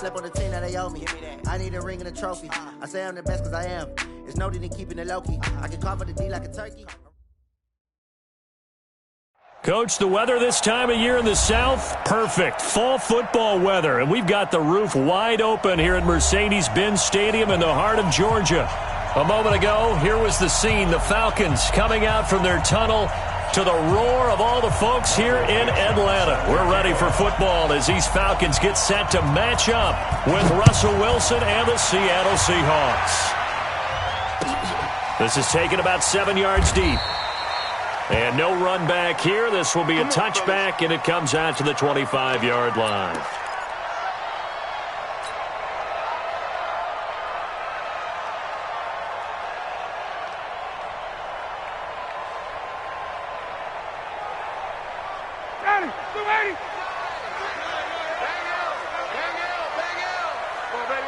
slept on the team that they owe me. I need a ring and a trophy. I say I'm the best because I am. There's no need in keeping it low-key. I can cover the D like a turkey. Coach, the weather this time of year in the South, perfect. Fall football weather, and we've got the roof wide open here at Mercedes-Benz Stadium in the heart of Georgia. A moment ago, here was the scene, the Falcons coming out from their tunnel to the roar of all the folks here in Atlanta. We're ready for football as these Falcons get set to match up with Russell Wilson and the Seattle Seahawks. This is taken about 7 yards deep. And no run back here. This will be a touchback, and it comes out to the 25-yard line.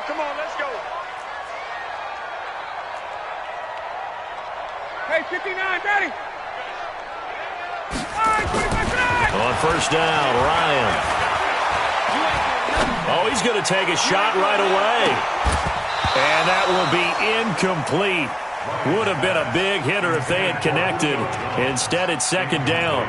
Come on, let's go. Hey, 59, Daddy. On first down, Ryan. Oh, he's going to take a shot right away. And that will be incomplete. Would have been a big hitter if they had connected. Instead, it's second down.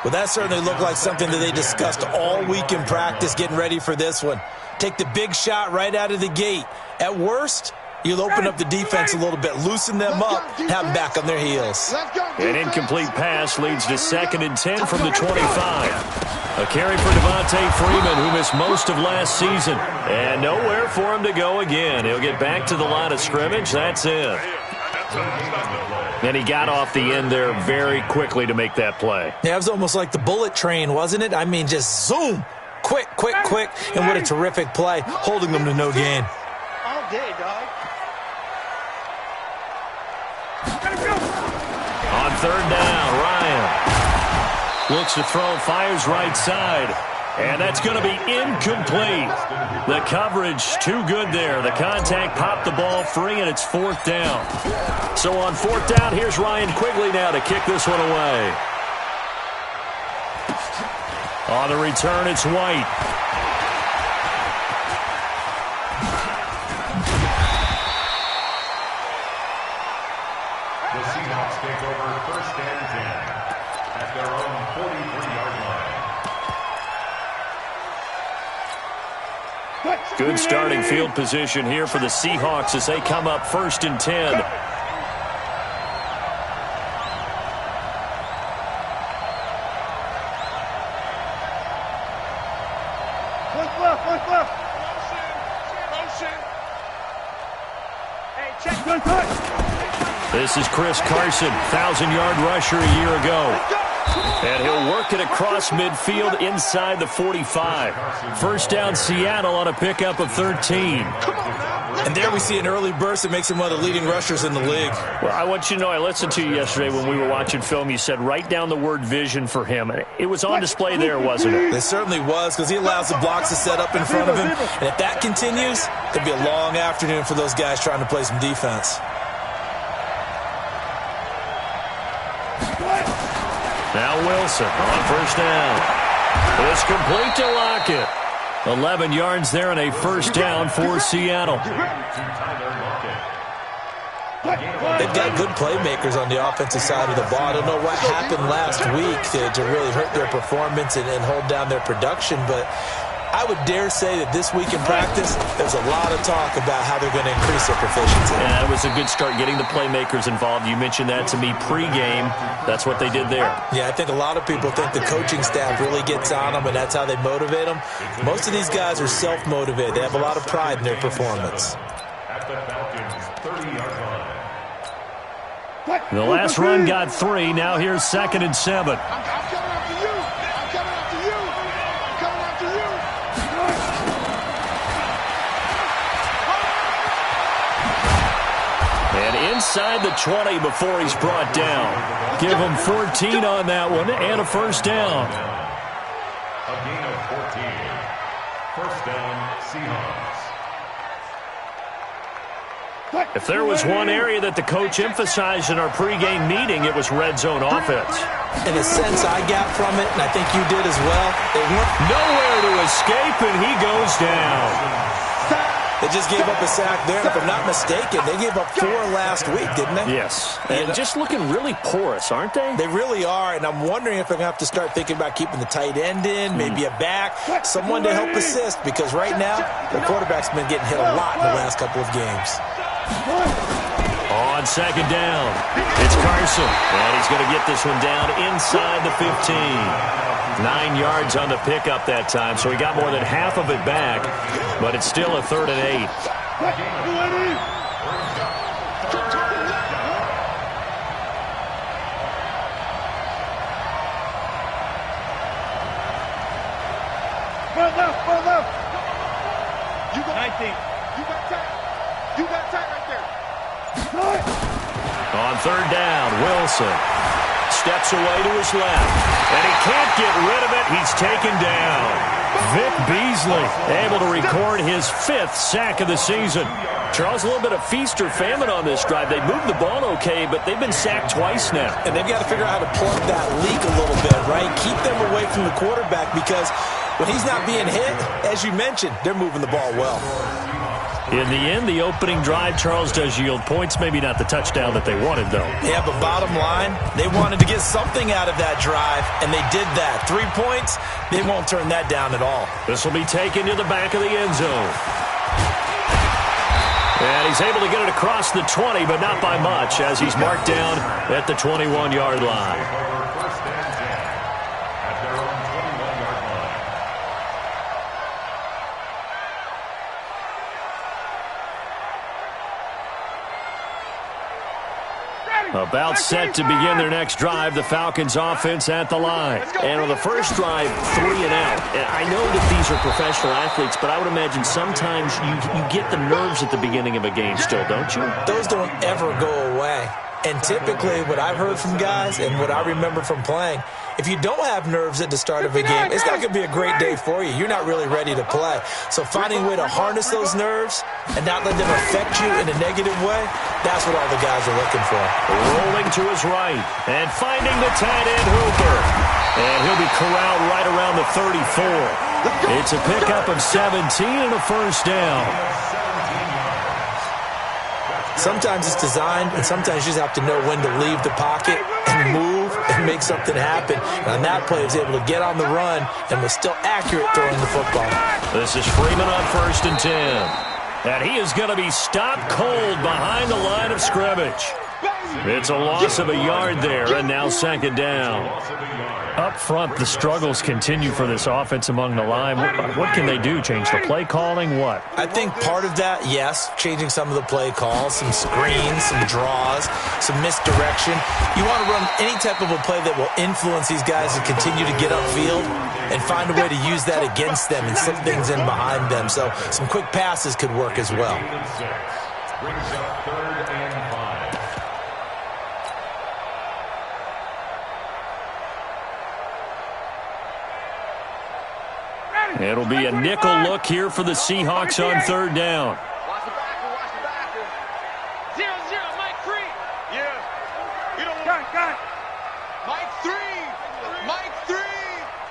Well, that certainly looked like something that they discussed all week in practice, getting ready for this one. Take the big shot right out of the gate. At worst, you'll open up the defense a little bit, loosen them up, have them back on their heels. An incomplete pass leads to 2nd and 10 from the 25. A carry for Devontae Freeman, who missed most of last season. And nowhere for him to go again. He'll get back to the line of scrimmage. That's it. And he got off the end there very quickly to make that play. Yeah, it was almost like the bullet train, wasn't it? I mean, just zoom. Quick, quick, quick. And what a terrific play, holding them to no gain. All day, dog. On third down, Ryan looks to throw, fires right side, and that's going to be incomplete. The coverage too good there. The contact popped the ball free, and it's 4th down. So on 4th down, here's Ryan Quigley now to kick this one away. On the return, it's White. The Seahawks take over 1st and 10 at their own 43-yard line. Good starting field position here for the Seahawks as they come up 1st and 10. This is Chris Carson, 1,000-yard rusher a year ago. And he'll work it across midfield inside the 45. 1st down, Seattle on a pickup of 13. And there we see an early burst that makes him one of the leading rushers in the league. Well, I want you to know, I listened to you yesterday when we were watching film. You said write down the word vision for him. It was on display there, wasn't it? It certainly was, because he allows the blocks to set up in front of him. And if that continues, it'll be a long afternoon for those guys trying to play some defense. Now Wilson on first down. It's complete to Lockett. 11 yards there and a 1st down for Seattle. They've got good playmakers on the offensive side of the ball. I don't know what happened last week to really hurt their performance and hold down their production, but I would dare say that this week in practice, there's a lot of talk about how they're going to increase their proficiency. Yeah, it was a good start getting the playmakers involved. You mentioned that to me pregame. That's what they did there. Yeah, I think a lot of people think the coaching staff really gets on them, and that's how they motivate them. Most of these guys are self-motivated. They have a lot of pride in their performance. At the Falcons' 30-yard line. The last run got 3. Now here's 2nd and 7. Inside the 20 before he's brought down. Give him 14 on that one and a 1st down. A gain of 14. 1st down, Seahawks. If there was one area that the coach emphasized in our pregame meeting, it was red zone offense. In a sense, I got from it, and I think you did as well. They weren't nowhere to escape, and he goes down. They just gave up a sack there, and if I'm not mistaken, they gave up 4 last week, didn't they? Yes, and just looking really porous, aren't they? They really are, and I'm wondering if they're going to have to start thinking about keeping the tight end in, maybe a back, someone to help assist, because right now, the quarterback's been getting hit a lot in the last couple of games. On second down, it's Carson, and he's going to get this one down inside the 15. 9 yards on the pickup that time, so he got more than half of it back, but it's still a 3rd and 8. Far left. You got 19. You got tight right there. On 3rd down, Wilson steps away to his left, and he can't get rid of it. He's taken down. Vic Beasley able to record his 5th sack of the season. Charles, a little bit of feast or famine on this drive. They moved the ball okay, but they've been sacked twice now. And they've got to figure out how to plug that leak a little bit, right? Keep them away from the quarterback, because when he's not being hit, as you mentioned, they're moving the ball well. In the end, the opening drive, Charles, does yield points. Maybe not the touchdown that they wanted, though. Yeah, but bottom line, they wanted to get something out of that drive, and they did that. 3 points, they won't turn that down at all. This will be taken to the back of the end zone. And he's able to get it across the 20, but not by much, as he's marked down at the 21-yard line. About set to begin their next drive, the Falcons offense at the line. And on the first drive, 3 and out. And I know that these are professional athletes, but I would imagine sometimes you get the nerves at the beginning of a game still, don't you? Those don't ever go away. And typically, what I've heard from guys and what I remember from playing, if you don't have nerves at the start of a game, it's not going to be a great day for you. You're not really ready to play. So finding a way to harness those nerves and not let them affect you in a negative way, that's what all the guys are looking for. Rolling to his right and finding the tight end Hooper. And he'll be corralled right around the 34. It's a pickup of 17 and a first down. Sometimes it's designed, and sometimes you just have to know when to leave the pocket and move and make something happen. And on that play, he was able to get on the run and was still accurate throwing the football. This is Freeman on 1st and 10. And he is going to be stopped cold behind the line of scrimmage. It's a loss of a yard there, and now 2nd down. Up front, the struggles continue for this offense among the line. What can they do? Change the play calling? What? I think part of that, yes, changing some of the play calls, some screens, some draws, some misdirection. You want to run any type of a play that will influence these guys to continue to get upfield and find a way to use that against them and slip things in behind them. So some quick passes could work as well. Brings up 3rd and 5. It'll be a nickel look here for the Seahawks on 3rd down. Watch the backer. 0-0, Mike 3. Yeah. You don't got. Mike 3. Mike 3.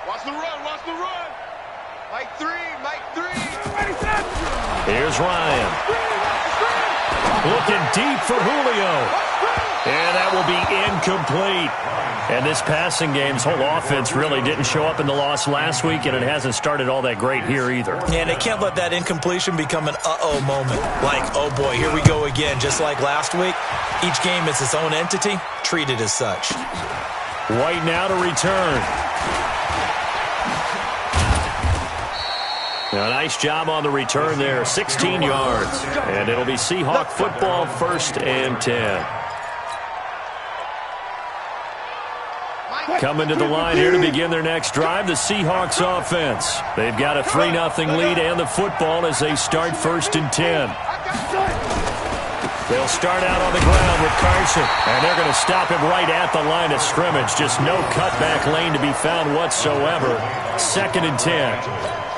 Watch the run. Mike 3. Here's Ryan. Looking deep for Julio. And that will be incomplete. And this passing game's whole offense really didn't show up in the loss last week, and it hasn't started all that great here either. Yeah, and they can't let that incompletion become an uh-oh moment. Like, oh boy, here we go again. Just like last week, each game is its own entity, treated as such. White now to return. A nice job on the return there, 16 yards. And it'll be Seahawk football, 1st and 10. Coming to the line here to begin their next drive, the Seahawks offense. They've got a 3-0 lead and the football as they start 1st and 10. They'll start out on the ground with Carson, and they're going to stop him right at the line of scrimmage. Just no cutback lane to be found whatsoever. 2nd and 10.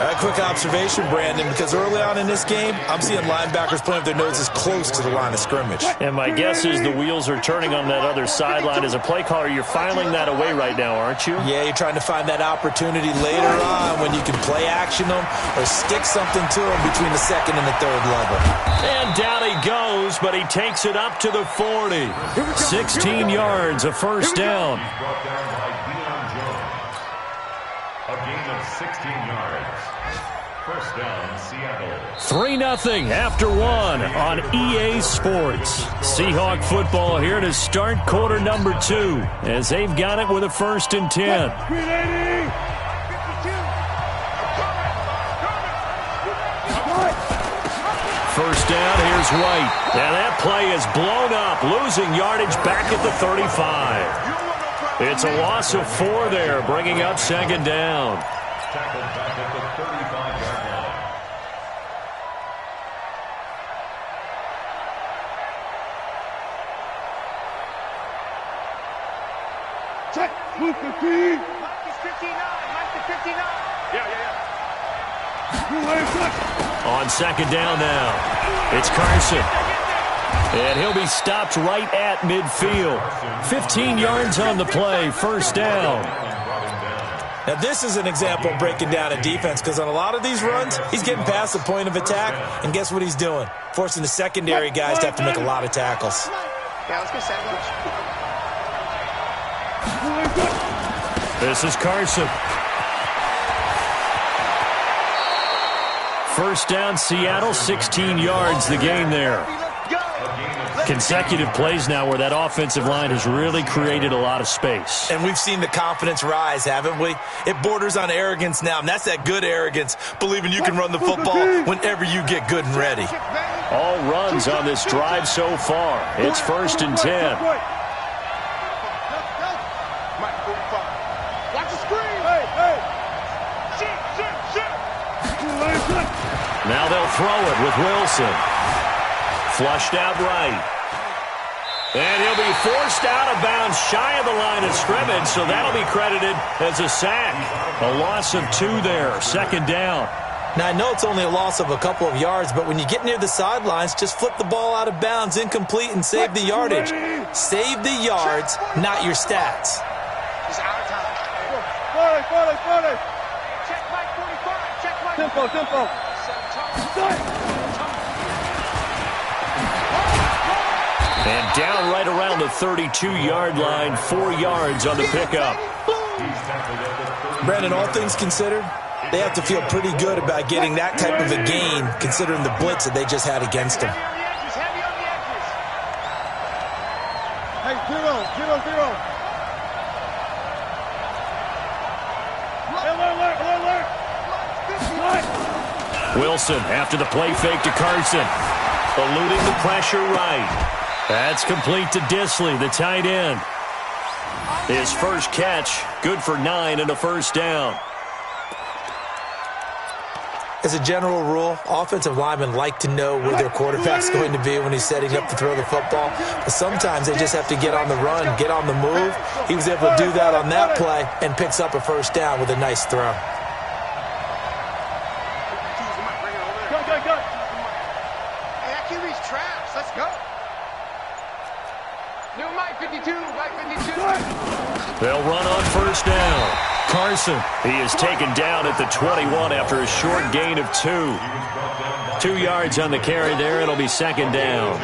A quick observation, Brandon, because early on in this game, I'm seeing linebackers playing with their noses close to the line of scrimmage. And my guess is the wheels are turning on that other sideline. As a play caller, you're filing that away right now, aren't you? Yeah, you're trying to find that opportunity later on when you can play action them or stick something to them between the second and the third level. And down he goes, but he takes it up to the 40. 16 yards, a first down. Brought down by Deion Jones. A gain of 16 yards. First down, Seattle. 3-0 after one on EA Sports. Seahawk football here to start quarter number 2 as they've got it with a 1st and 10. First down, here's White. And that play is blown up, losing yardage back at the 35. It's a loss of 4 there, bringing up 2nd down. Tackled back at the 35-yard line. Check. Move 15. Mike is 59. Mike is 59. Yeah. On 2nd down now, it's Carson. And he'll be stopped right at midfield. 15 yards on the play, 1st down. Now, this is an example of breaking down a defense because on a lot of these runs, he's getting past the point of attack, and guess what he's doing? Forcing the secondary guys to have to make a lot of tackles. Yeah, let's go sandwich. This is Carson. First down, Seattle, 16 yards, the gain there. Consecutive plays now where that offensive line has really created a lot of space. And we've seen the confidence rise, haven't we? It borders on arrogance now, and that's that good arrogance, believing you can run the football whenever you get good and ready. All runs on this drive so far. It's 1st and 10. Watch the screen. Now they'll throw it with Wilson. Flushed out right. And he'll be forced out of bounds shy of the line of scrimmage, so that'll be credited as a sack. A loss of 2 there, 2nd down. Now, I know it's only a loss of a couple of yards, but when you get near the sidelines, just flip the ball out of bounds, incomplete, and save the yardage. Save the yards, not your stats. He's out of time. 40. Check Mike 45. Check Mike. Tempo. And down right around the 32-yard line, 4 yards on the pickup. Brandon, all things considered, they have to feel pretty good about getting that type of a gain, considering the blitz that they just had against them. Heavy on the edges. Hey, 0-0. Alert. Wilson after the play fake to Carson. Eluding the pressure right. That's complete to Disley, the tight end. His first catch, good for 9 and a first down. As a general rule, offensive linemen like to know where their quarterback's going to be when he's setting up to throw the football. But sometimes they just have to get on the run, get on the move. He was able to do that on that play and picks up a first down with a nice throw. Go. Hey, that QB's trash. Let's go. New Mike 52. They'll run on first down. Carson, he is taken down at the 21 after a short gain of 2. 2 yards on the carry there. It'll be 2nd down.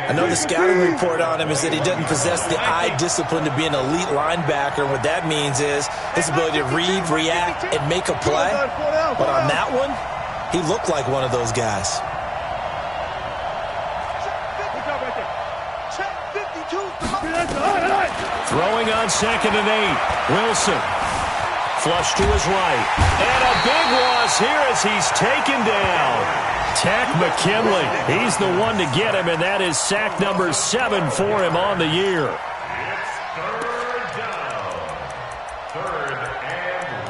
I know the scouting report on him is that he doesn't possess the eye discipline to be an elite linebacker. What that means is his ability to read, react, and make a play. But on that one, he looked like one of those guys. Throwing on 2nd and 8. Wilson. Flush to his right. And a big loss here as he's taken down. Tack McKinley. He's the one to get him, and that is sack number 7 for him on the year. It's 3rd down. 3rd and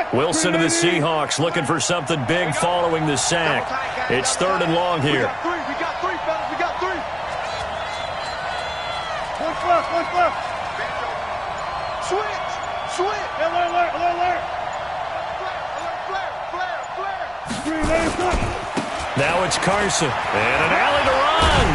long. Wilson and the Seahawks looking for something big following the sack. It's 3rd and long here. We got three, fellas. We got 3. What's left? Switch! Alert. Flare! Green, let it Now it's Carson. And an alley to run.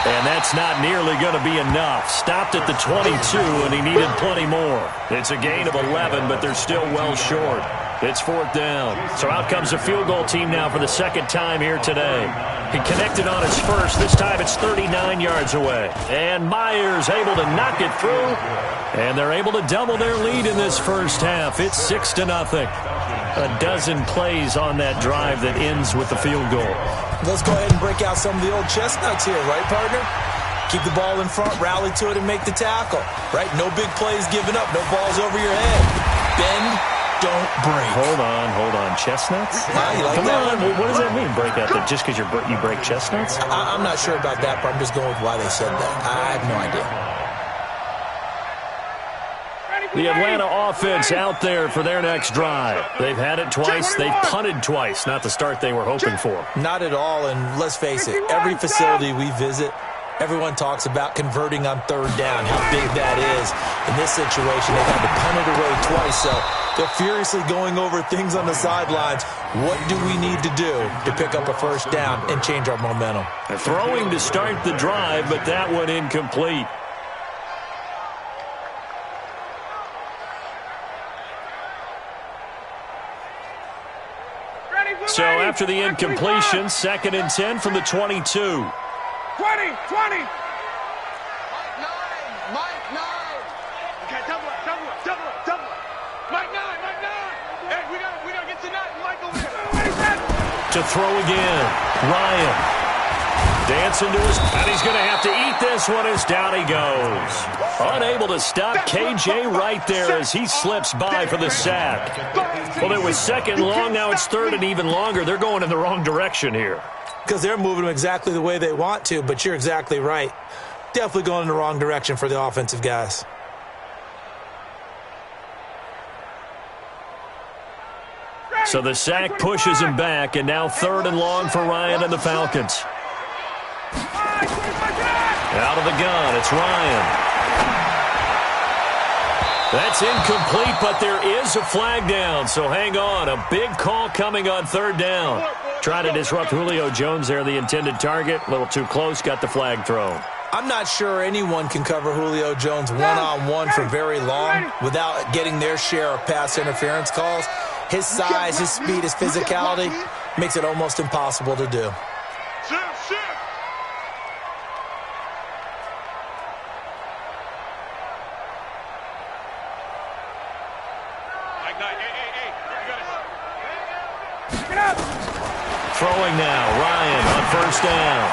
And that's not nearly going to be enough. Stopped at the 22, and he needed plenty more. It's a gain of 11, but they're still well short. It's fourth down. So out comes the field goal team now for the second time here today. He connected on his first. This time it's 39 yards away. And Myers able to knock it through. And they're able to double their lead in this first half. It's 6-0. A dozen plays on that drive that ends with the field goal. Let's go ahead and break out some of the old chestnuts here, right, partner? Keep the ball in front, rally to it, and make the tackle, right? No big plays given up, no balls over your head. Bend, don't break. Hold on. Chestnuts? You like Come that on. What does that mean, break out? That just because you break chestnuts? I'm not sure about that, but I'm just going with why they said that. I have no idea. The Atlanta offense out there for their next drive. They've had it twice. They've punted twice. Not the start they were hoping for. Not at all, and let's face it, every facility we visit, everyone talks about converting on third down, how big that is. In this situation, they've had to punt it away twice, so they're furiously going over things on the sidelines. What do we need to do to pick up a first down and change our momentum? Throwing to start the drive, but that one incomplete. So after the incompletion, 2nd and 10 from the 22. 20. Mike 9! Okay, double up. Mike 9! Hey, we gotta get to 9. Mike over there. To throw again, Ryan. Dancing to his, and he's going to have to eat this one as down he goes. Unable to stop KJ right there as he slips by for the sack. Well, it was 2nd long, now it's 3rd and even longer. They're going in the wrong direction here. Because they're moving them exactly the way they want to, but you're exactly right. Definitely going in the wrong direction for the offensive guys. So the sack pushes him back, and now 3rd and long for Ryan and the Falcons. Out of the gun, it's Ryan. That's incomplete, but there is a flag down, so hang on. A big call coming on 3rd down. Trying to disrupt Julio Jones there, the intended target. A little too close, got the flag thrown. I'm not sure anyone can cover Julio Jones one-on-one for very long without getting their share of pass interference calls. His size, his speed, his physicality makes it almost impossible to do. Shift. Mike 9, hey. You got it. Throwing now, Ryan on 1st down.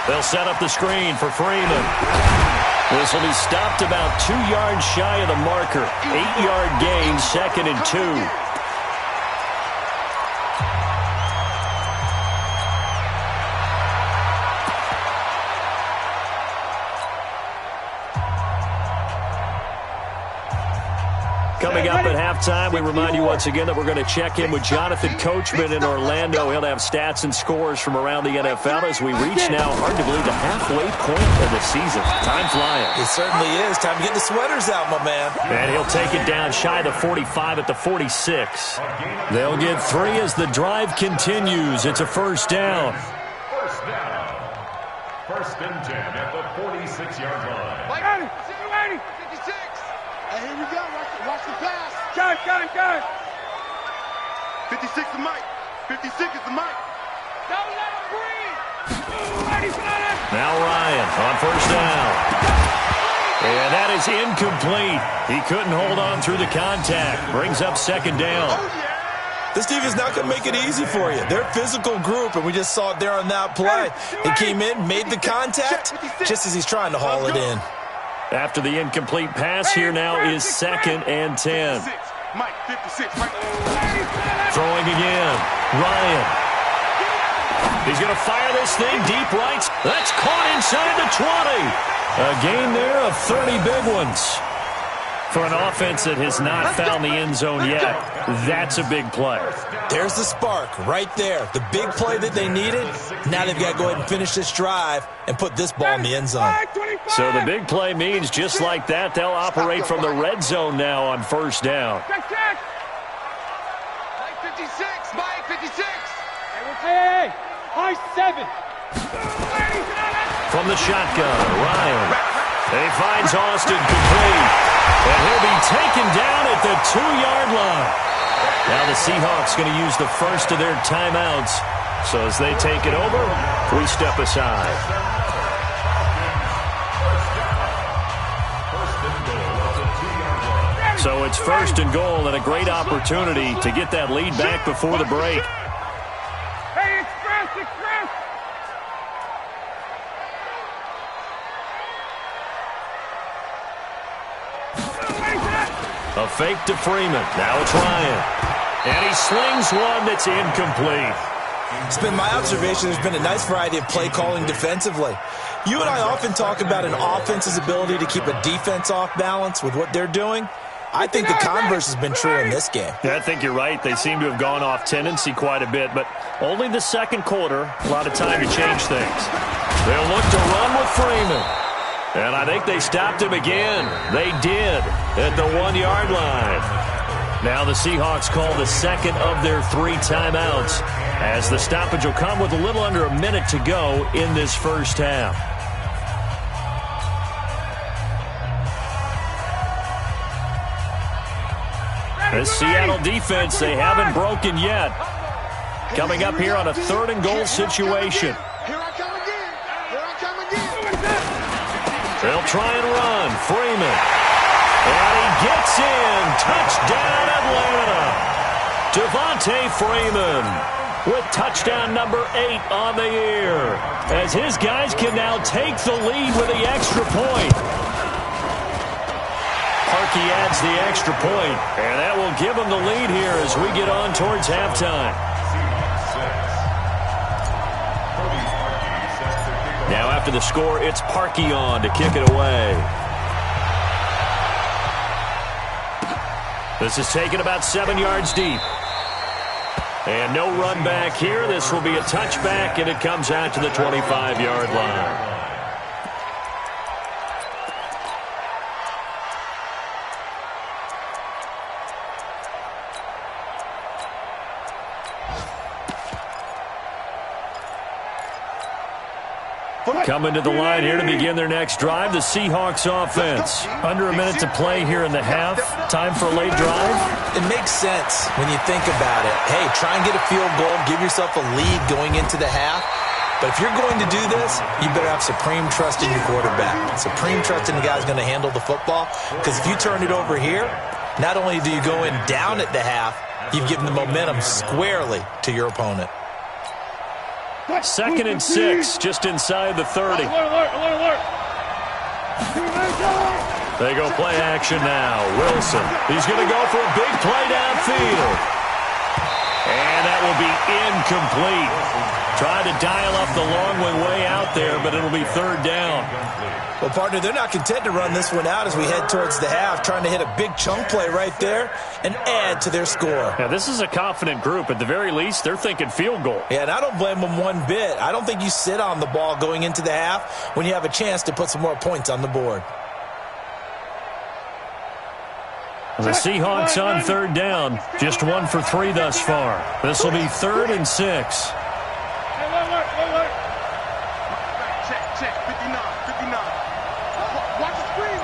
They'll set up the screen for Freeman. This will be stopped about 2 yards shy of the marker. 8-yard gain, 2nd and 2. Coming up at halftime, we remind you once again that we're going to check in with Jonathan Coachman in Orlando. He'll have stats and scores from around the NFL as we reach now, hard to believe, the halfway point of the season. Time flying. It certainly is. Time to get the sweaters out, my man. And he'll take it down shy of the 45 at the 46. They'll get 3 as the drive continues. It's a 1st down. First down. 1st and 10 at the 46-yard line. Mike 9, 56. Hey, here we go. Watch the pass. Got it. 56 is Mike. 56 is the Mike. Don't let him breathe. Now Ryan on 1st down. And that is incomplete. He couldn't hold on through the contact. Brings up 2nd down. This defense is not going to make it easy for you. They're a physical group, and we just saw it there on that play. He came in, made the contact, just as he's trying to haul it in. After the incomplete pass, here now is 2nd and 10. Mike, 56. Mike. Throwing again. Ryan. He's going to fire this thing deep right. That's caught inside the 20. A gain there of 30 big ones. For an offense that has not found the end zone yet, that's a big play. There's the spark right there. The big play that they needed. Now they've got to go ahead and finish this drive and put this ball in the end zone. So the big play means just like that, they'll operate from the red zone now on first down. Mike 56, Mike 56. Hey, high 7. From the shotgun, Ryan. He finds Austin complete. And he'll be taken down at the 2-yard line. Now the Seahawks going to use the first of their timeouts. So as they take it over, we step aside. So it's first and goal and a great opportunity to get that lead back before the break. Hey, express. A fake to Freeman. Now it's Ryan. And he slings one that's incomplete. It's been my observation there's been a nice variety of play calling defensively. You and I often talk about an offense's ability to keep a defense off balance with what they're doing. I think the converse has been true in this game. Yeah, I think you're right. They seem to have gone off tendency quite a bit, but only the second quarter, a lot of time to change things. They'll look to run with Freeman. And I think they stopped him again. They did at the 1-yard line. Now the Seahawks call the second of their 3 timeouts as the stoppage will come with a little under a minute to go in this first half. This Seattle defense, they haven't broken yet. Coming up here on a 3rd and goal situation. They'll try and run. Freeman. And he gets in. Touchdown, Atlanta. Devontae Freeman with touchdown number 8 on the year. As his guys can now take the lead with the extra point. Parkey adds the extra point, and that will give him the lead here as we get on towards halftime. Now after the score, it's Parkey on to kick it away. This is taken about 7 yards deep. And no run back here. This will be a touchback, and it comes out to the 25-yard line. Coming to the line here to begin their next drive, the Seahawks offense. Under a minute to play here in the half. Time for a late drive. It makes sense when you think about it. Hey, try and get a field goal. Give yourself a lead going into the half. But if you're going to do this, you better have supreme trust in your quarterback. Supreme trust in the guy who's going to handle the football. Because if you turn it over here, not only do you go in down at the half, you've given the momentum squarely to your opponent. 2nd and 6, just inside the 30. Alert. They go play action now. Wilson, he's going to go for a big play downfield. And that will be incomplete. Tried to dial up the long way out there, but it'll be 3rd down. Well, partner, they're not content to run this one out as we head towards the half, trying to hit a big chunk play right there and add to their score. Now, this is a confident group. At the very least, they're thinking field goal. Yeah, and I don't blame them one bit. I don't think you sit on the ball going into the half when you have a chance to put some more points on the board. The Seahawks on 3rd down, just 1 for 3 thus far. This will be 3rd and 6. Check, 59. Watch the screen.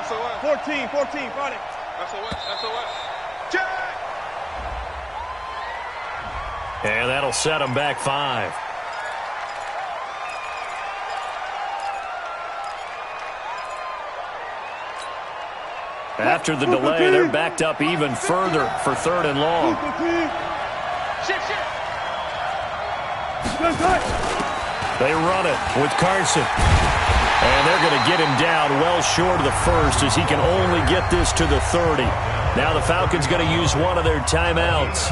SOS. 14, got it. SOS. Check. And that'll set them back 5. After the delay, they're backed up even further for 3rd and long. Shit. They run it with Carson. And they're going to get him down well short of the 1st as he can only get this to the 30. Now the Falcons going to use one of their timeouts.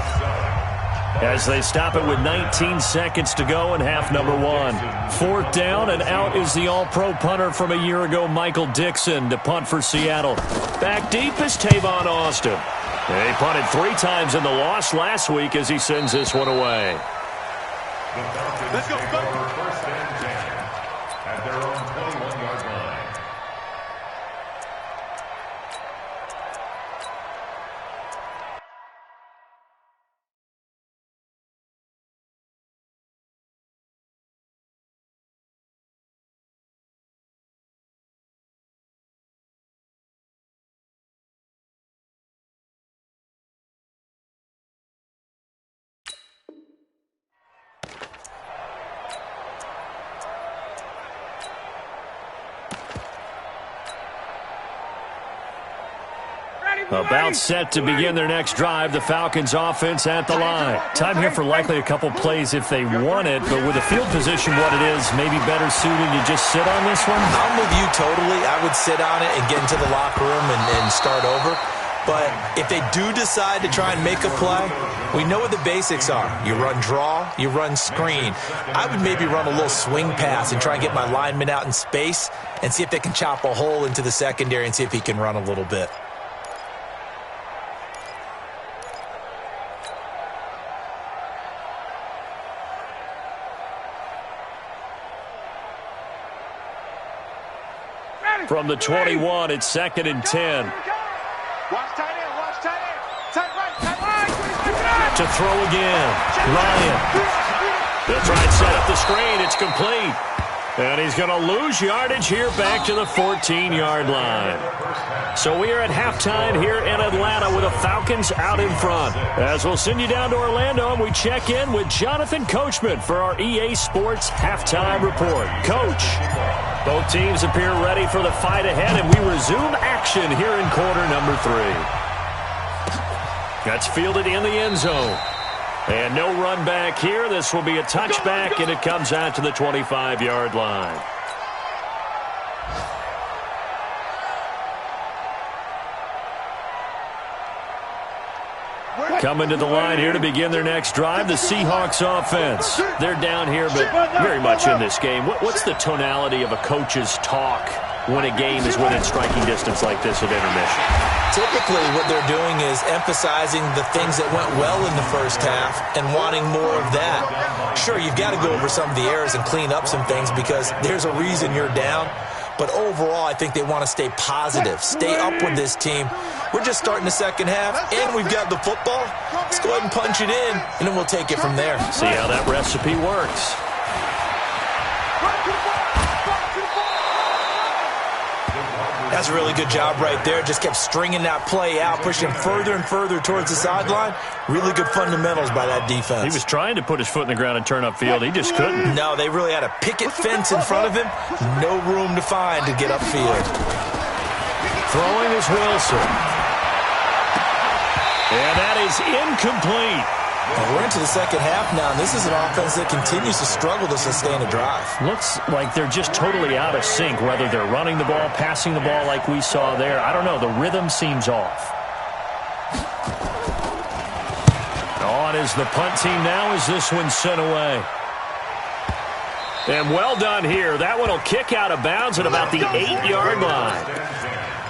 as they stop it with 19 seconds to go in half number 1. 4th down, and out is the all-pro punter from a year ago, Michael Dixon, to punt for Seattle. Back deep is Tavon Austin. He punted 3 times in the loss last week as he sends this one away. Let's go, first and 10 at their own 21-yard line. About set to begin their next drive, the Falcons offense at the line. Time here for likely a couple plays if they want it, but with the field position what it is, maybe better suited to just sit on this one? I'm with you totally. I would sit on it and get into the locker room and start over. But if they do decide to try and make a play, we know what the basics are. You run draw, you run screen. I would maybe run a little swing pass and try and get my lineman out in space and see if they can chop a hole into the secondary and see if he can run a little bit. From the 21, it's 2nd and 10. Watch tight end, watch tight end. Tight right. To throw again. Ryan. They'll try and set up the screen. It's complete. And he's going to lose yardage here back to the 14-yard line. So we are at halftime here in Atlanta with the Falcons out in front. As we'll send you down to Orlando, and we check in with Jonathan Coachman for our EA Sports Halftime Report. Coach, both teams appear ready for the fight ahead, and we resume action here in quarter number 3. That's fielded in the end zone. And no run back here. This will be a touchback, and it comes out to the 25-yard line. Coming to the line here to begin their next drive, the Seahawks offense. They're down here, but very much in this game. What's the tonality of a coach's talk when a game is within striking distance like this of intermission? Typically, what they're doing is emphasizing the things that went well in the first half and wanting more of that. Sure, you've got to go over some of the errors and clean up some things because there's a reason you're down. But overall, I think they want to stay positive, stay up with this team. We're just starting the second half, and we've got the football. Let's go ahead and punch it in, and then we'll take it from there. See how that recipe works. That's a really good job right there. Just kept stringing that play out, pushing further and further towards the sideline. Really good fundamentals by that defense. He was trying to put his foot in the ground and turn upfield. He just couldn't. No, they really had a picket fence in front of him. No room to find to get upfield. Throwing is Wilson. And that is incomplete. And we're into the second half now, and this is an offense that continues to struggle to sustain a drive. Looks like they're just totally out of sync, whether they're running the ball, passing the ball like we saw there. I don't know. The rhythm seems off. On is the punt team now as this one's sent away. And well done here. That one will kick out of bounds at about the 8-yard line.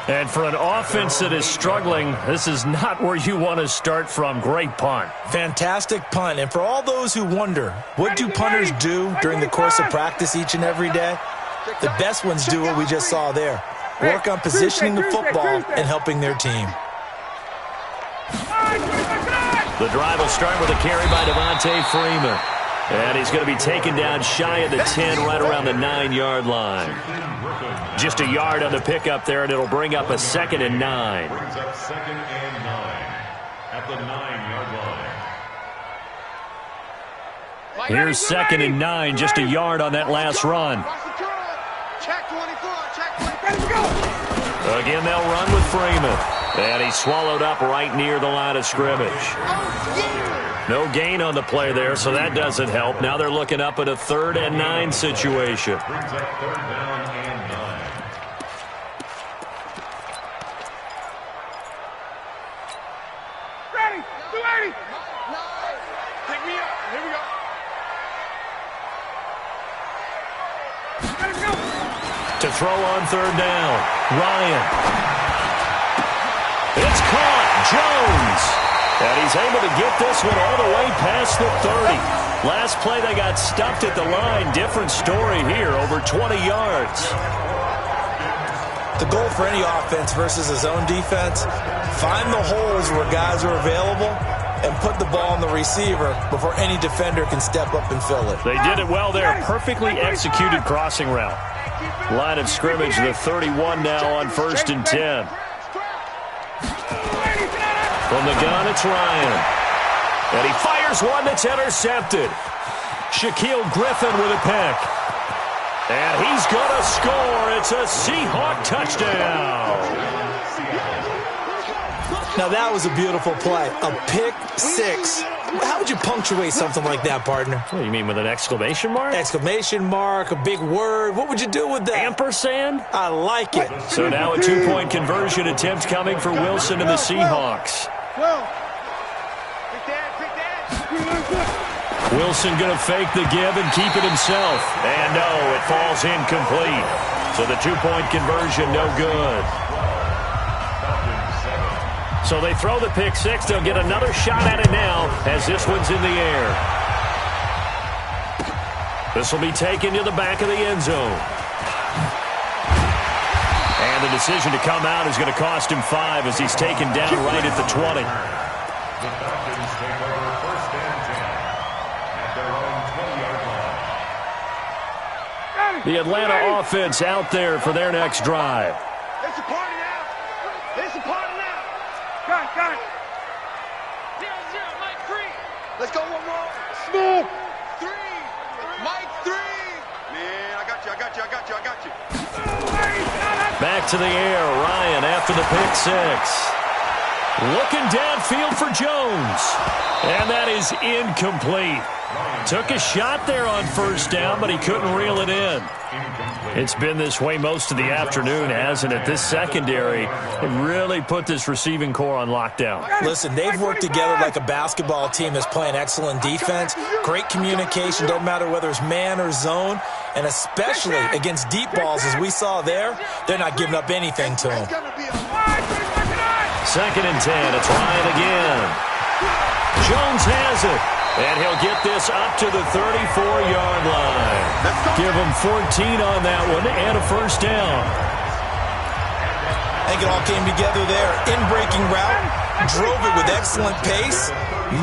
And for an offense that is struggling, this is not where you want to start from. Great punt. Fantastic punt. And for all those who wonder, what do punters do during the course of practice each and every day? The best ones do what we just saw there. Work on positioning the football and helping their team. The drive will start with a carry by Devontae Freeman. And he's going to be taken down shy of the 10, right around the 9-yard line. Just a yard on the pickup there, and it'll bring up a 2nd and 9. Brings up 2nd and 9 at the 9-yard line. Here's 2nd and 9, just a yard on that last run. Check 24, check 24. Again, they'll run with Freeman. And he's swallowed up right near the line of scrimmage. No gain on the play there, so that doesn't help. Now they're looking up at a 3rd and 9 situation. Brings up 3rd down and 9. Ready, 280. To throw on third down. Ryan. It's caught. Jones. And he's able to get this one all the way past the 30. Last play, they got stuffed at the line. Different story here, over 20 yards. The goal for any offense versus a zone defense, find the holes where guys are available and put the ball on the receiver before any defender can step up and fill it. They did it well there. Perfectly executed crossing route. Line of scrimmage, the 31 now on 1st and 10. From the gun, it's Ryan. And he fires one that's intercepted. Shaquille Griffin with a pick. And he's going to score. It's a Seahawk touchdown. Now, that was a beautiful play. A pick six. How would you punctuate something like that, partner? What do you mean, with an exclamation mark? Exclamation mark, a big word. What would you do with that? Ampersand? I like it. So now a two-point conversion attempt coming for Wilson and the Seahawks. Wilson going to fake the give and keep it himself. And no, it falls incomplete. So the two-point conversion, no good. So they throw the pick six. They'll get another shot at it now as this one's in the air. This will be taken to the back of the end zone. And the decision to come out is going to cost him 5 as he's taken down right at the 20. The Falcons take over 1st and 10 at their own 20-yard line. The Atlanta offense out there for their next drive. It's a party now. It's a party now. Got it. 0-0, Mike 3. Let's go one more. Smooth. 3. Mike 3. Man, I got you. Back to the air. Ryan after the pick six. Looking downfield for Jones. And that is incomplete. Took a shot there on 1st down, but he couldn't reel it in. It's been this way most of the afternoon, hasn't it? This secondary, it really put this receiving core on lockdown. Listen, they've worked together like a basketball team that's playing excellent defense. Great communication, don't matter whether it's man or zone. And especially against deep balls, as we saw there, they're not giving up anything to them. 2nd and 10, it's Ryan again. Jones has it. And he'll get this up to the 34-yard line. Give him 14 on that one and a 1st down. I think it all came together there. In-breaking route, drove it with excellent pace.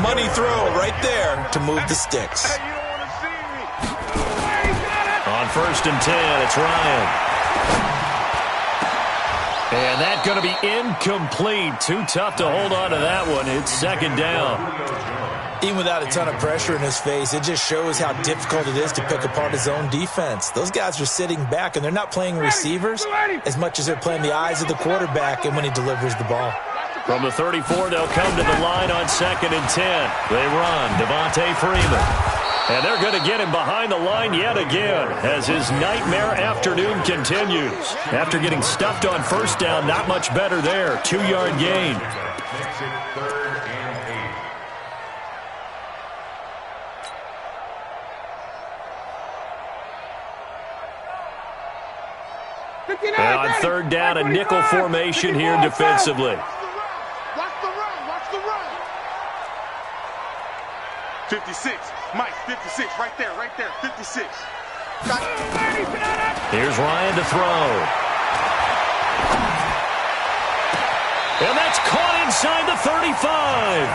Money throw right there to move the sticks. On 1st and 10, it's Ryan. And that's going to be incomplete. Too tough to hold on to that one. It's 2nd down. Even without a ton of pressure in his face, it just shows how difficult it is to pick apart his own defense. Those guys are sitting back, and they're not playing receivers as much as they're playing the eyes of the quarterback and when he delivers the ball. From the 34, they'll come to the line on 2nd and 10. They run. Devontae Freeman. And they're going to get him behind the line yet again as his nightmare afternoon continues. After getting stuffed on 1st down, not much better there. 2-yard gain. Makes it 3rd and 8. And on 3rd down, a nickel formation here defensively. Watch the run. 56. Mike, 56. Right there. 56. Here's Ryan to throw. And that's caught inside the 35.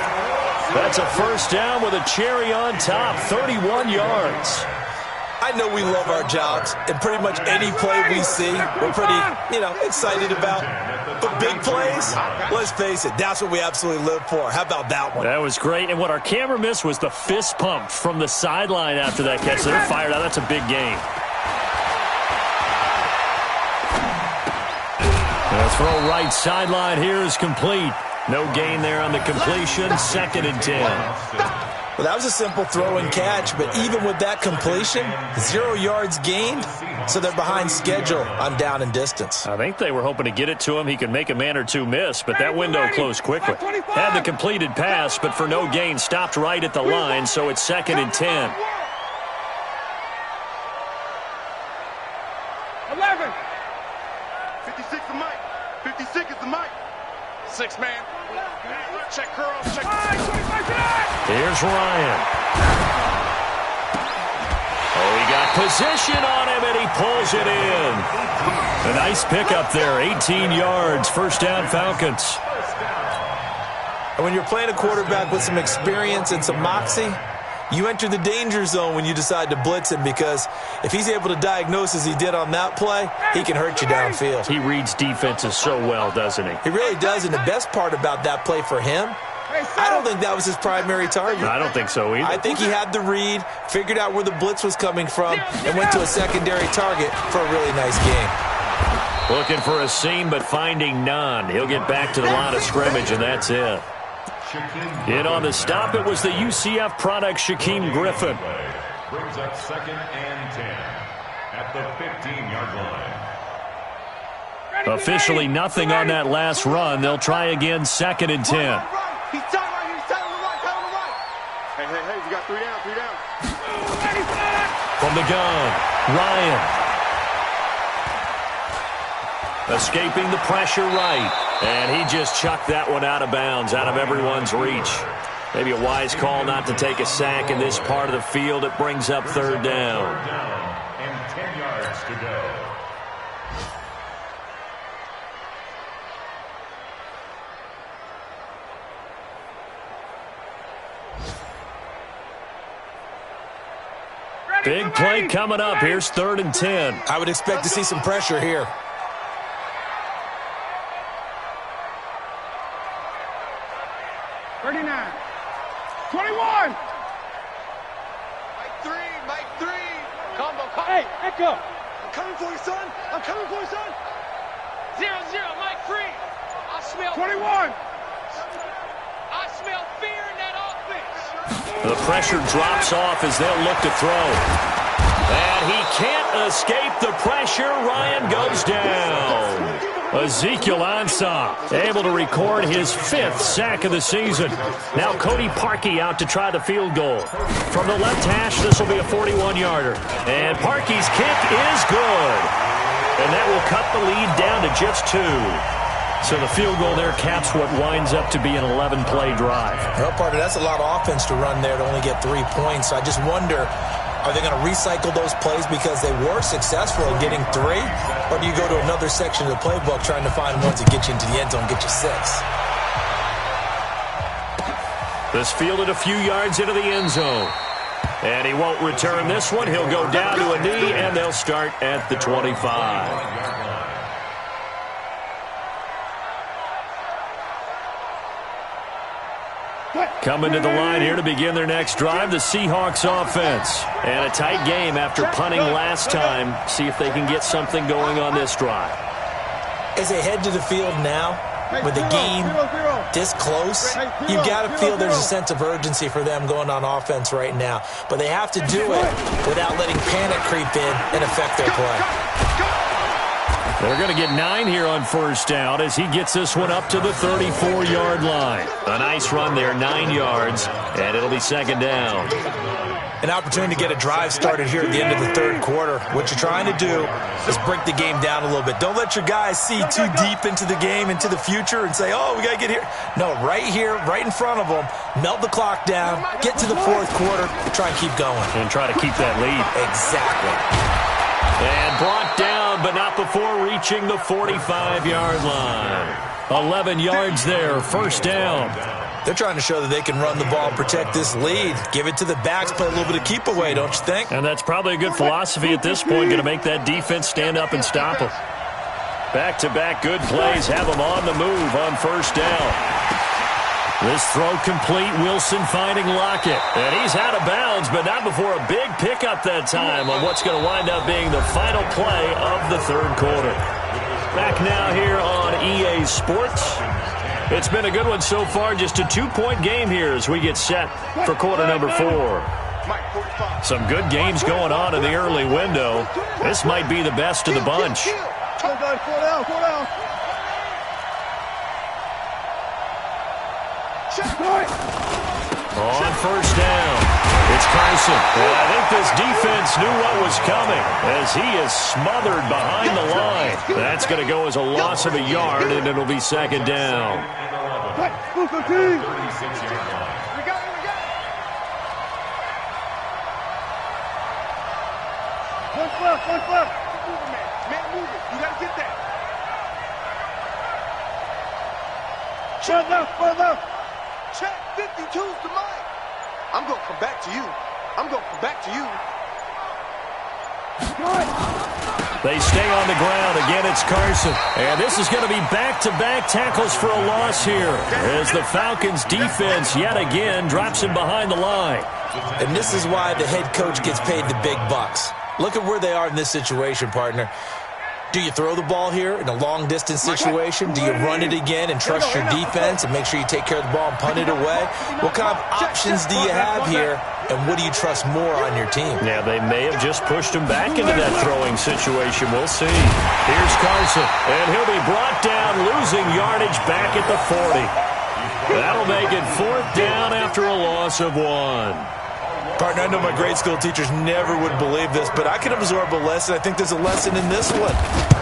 That's a 1st down with a cherry on top, 31 yards. I know we love our jobs, and pretty much any play we see, we're pretty, excited about. But big plays, let's face it, that's what we absolutely live for. How about that one? That was great. And what our camera missed was the fist pump from the sideline after that catch. So they're fired out. That's a big game. The throw right sideline here is complete. No gain there on the completion. 2nd and 10. Well, that was a simple throw and catch, but even with that completion, 0 yards gained, so they're behind schedule on down and distance. I think they were hoping to get it to him. He could make a man or two miss, but that window closed quickly. Had the completed pass, but for no gain, stopped right at the line, so it's 2nd and 10. 11. 56 is Mike. 56 is the Mike. 6 man. Check curls. Check. Here's Ryan. Oh, he got position on him, and he pulls it in. A nice pickup there, 18 yards, first down Falcons. And when you're playing a quarterback with some experience and some moxie, you enter the danger zone when you decide to blitz him, because if he's able to diagnose as he did on that play, he can hurt you downfield. He reads defenses so well, doesn't he? He really does, and the best part about that play for him, I don't think that was his primary target. I don't think so either. I think he had the read, figured out where the blitz was coming from, and went to a secondary target for a really nice game. Looking for a seam, but finding none. He'll get back to the line of scrimmage, and that's it. In on the stop, it was the UCF product, Shaquem Griffin. Brings up 2nd and 10 at the 15-yard line. Officially nothing on that last run. They'll try again, 2nd and 10. He's tight right here. He's tight on the right. Tight on the right. Hey, we got 3 down. 3 down. From the gun, Ryan. Escaping the pressure right. And he just chucked that one out of bounds, out of everyone's reach. Maybe a wise call not to take a sack in this part of the field. It brings up 3rd down. And 10 yards to go. Big play coming up. Here's 3rd and 10. I would expect to see some pressure here. Mike 3. Combo. Hey, Echo. I'm coming for you, son. 0-0, Mike 3. I smell 21. I smell fear in that offense. The pressure drops off as they'll look to throw. And he can't escape the pressure. Ryan goes down. Ezekiel Ansah able to record his 5th sack of the season. Now Cody Parkey out to try the field goal. From the left hash, this will be a 41-yarder. And Parkey's kick is good. And that will cut the lead down to just 2. So the field goal there caps what winds up to be an 11-play drive. Well, partner, that's a lot of offense to run there to only get 3 points. So I just wonder, are they going to recycle those plays because they were successful in getting 3? Or do you go to another section of the playbook trying to find ones that get you into the end zone and get you 6? This fielded a few yards into the end zone. And he won't return this one. He'll go down to a knee, and they'll start at the 25. Coming to the line here to begin their next drive, the Seahawks offense. And a tight game after punting last time. See if they can get something going on this drive. As they head to the field now, with the game this close, you've got to feel there's a sense of urgency for them going on offense right now. But they have to do it without letting panic creep in and affect their play. They're going to get 9 here on 1st down as he gets this one up to the 34-yard line. A nice run there, 9 yards, and it'll be 2nd down. An opportunity to get a drive started here at the end of the 3rd quarter. What you're trying to do is break the game down a little bit. Don't let your guys see too deep into the game, into the future, and say, oh, we got to get here. No, right here, right in front of them, melt the clock down, get to the 4th quarter, try and keep going. And try to keep that lead. Exactly. And brought down, but not before reaching the 45-yard line. 11 yards there, 1st down. They're trying to show that they can run the ball and protect this lead. Give it to the backs, play a little bit of keep away, don't you think? And that's probably a good philosophy at this point, going to make that defense stand up and stop them. Back-to-back good plays have them on the move on 1st down. This throw complete, Wilson finding Lockett. And he's out of bounds, but not before a big pickup that time on what's going to wind up being the final play of the 3rd quarter. Back now here on EA Sports. It's been a good one so far, just a 2-point game here as we get set for quarter number 4. Some good games going on in the early window. This might be the best of the bunch. On 1st down, it's Carson. And I think this defense knew what was coming as he is smothered behind the line. That's going to go as a loss of a yard, and it'll be second down. 36-yard line. We got it. One foot. Keep moving, man. Man, move it. You got to get that. Further. Check 52's the mic. I'm going to come back to you. They stay on the ground. Again, it's Carson. And this is going to be back-to-back tackles for a loss here as the Falcons defense yet again drops him behind the line. And this is why the head coach gets paid the big bucks. Look at where they are in this situation, partner. Do you throw the ball here in a long-distance situation? Do you run it again and trust your defense and make sure you take care of the ball and punt it away? What kind of options do you have here, and what do you trust more on your team? Yeah, they may have just pushed him back into that throwing situation. We'll see. Here's Carson, and he'll be brought down, losing yardage back at the 40. That'll make it fourth down after a loss of 1. Partner, I know my grade school teachers never would believe this, but I can absorb a lesson. I think there's a lesson in this one.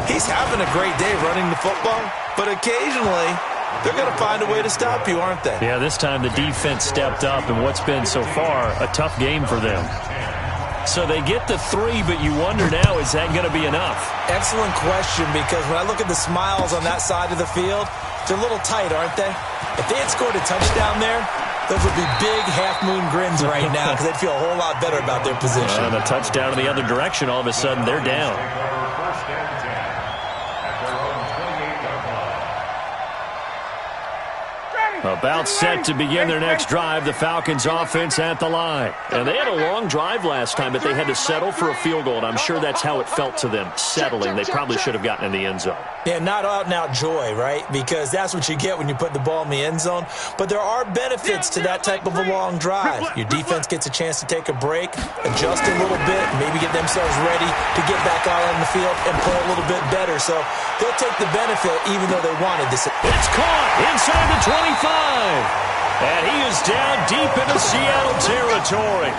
He's having a great day running the football, but occasionally they're going to find a way to stop you, aren't they? Yeah, this time the defense stepped up in what's been so far a tough game for them. So they get the 3, but you wonder now, is that going to be enough? Excellent question, because when I look at the smiles on that side of the field, they're a little tight, aren't they? If they had scored a touchdown there, those would be big half-moon grins right now because they'd feel a whole lot better about their position. And a touchdown in the other direction, all of a sudden they're down. First and 10 at their own 28-yard line. About set to begin their next drive, the Falcons offense at the line. And they had a long drive last time, but they had to settle for a field goal, and I'm sure that's how it felt to them, settling. They probably should have gotten in the end zone. Yeah, not out-and-out joy, right? Because that's what you get when you put the ball in the end zone. But there are benefits to that type of a long drive. Your defense gets a chance to take a break, adjust a little bit, maybe get themselves ready to get back out on the field and play a little bit better. So they'll take the benefit even though they wanted this. It's caught inside the 25. And he is down deep into Seattle territory.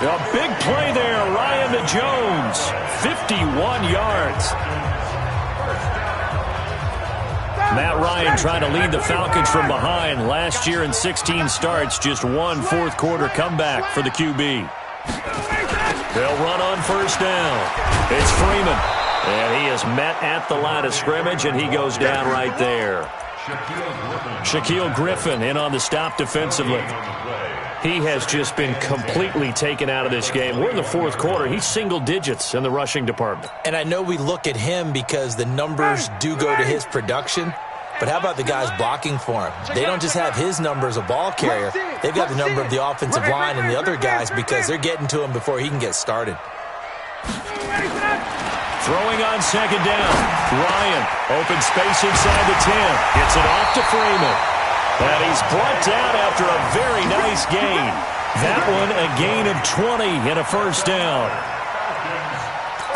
A big play there, Ryan to Jones. 51 yards. Matt Ryan trying to lead the Falcons from behind. Last year in 16 starts, just one fourth-quarter comeback for the QB. They'll run on first down. It's Freeman. And he is met at the line of scrimmage, and he goes down right there. Shaquille Griffin in on the stop defensively. He has just been completely taken out of this game. We're in the fourth quarter. He's single digits in the rushing department. And I know we look at him because the numbers do go to his production. But how about the guys blocking for him? They don't just have his number as a ball carrier. They've got the number of the offensive line and the other guys because they're getting to him before he can get started. Throwing on second down. Ryan, open space inside the 10. Gets it off to Freeman. And he's brought down after a very nice gain. That one a gain of 20 and a first down.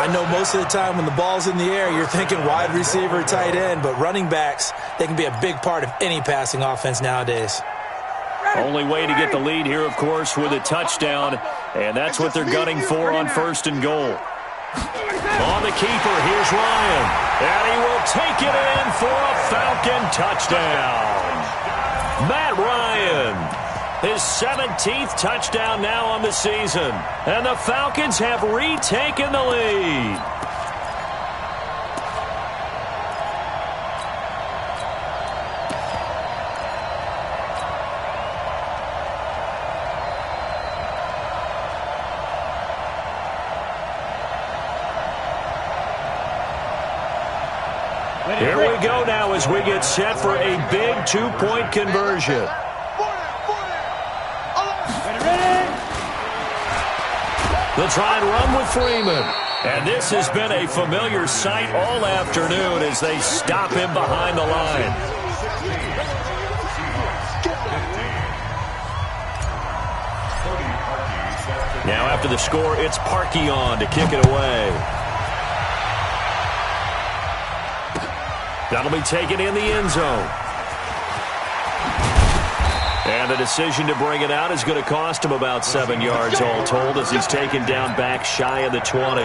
I know most of the time when the ball's in the air, you're thinking wide receiver, tight end, but running backs, they can be a big part of any passing offense nowadays. Only way to get the lead here, of course, with a touchdown, and that's what they're gunning for on first and goal. On the keeper, here's Ryan, and he will take it in for a Falcon touchdown. Matt Ryan, his 17th touchdown now on the season, and the Falcons have retaken the lead. Here we go now as we get set for a big two-point conversion. They'll try and run with Freeman. And this has been a familiar sight all afternoon as they stop him behind the line. Now after the score, it's Parkey on to kick it away. That'll be taken in the end zone. And And the decision to bring it out is going to cost him about 7 yards all told as he's taken down back shy of the 20.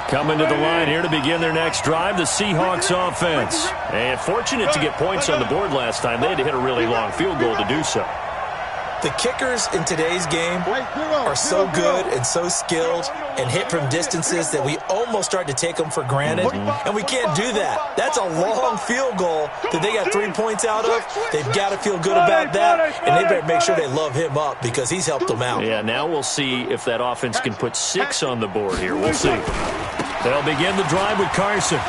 Coming to the line here to begin their next drive, the Seahawks offense. And fortunate to get points on the board last time. They had to hit a really long field goal to do so. The kickers in today's game are so good and so skilled and hit from distances that we almost start to take them for granted, and we can't do that. That's a long field goal that they got 3 points out of. They've got to feel good about that, and they better make sure they love him up because he's helped them out. Yeah, now we'll see if that offense can put 6 on the board here. We'll see. They'll begin the drive with Carson.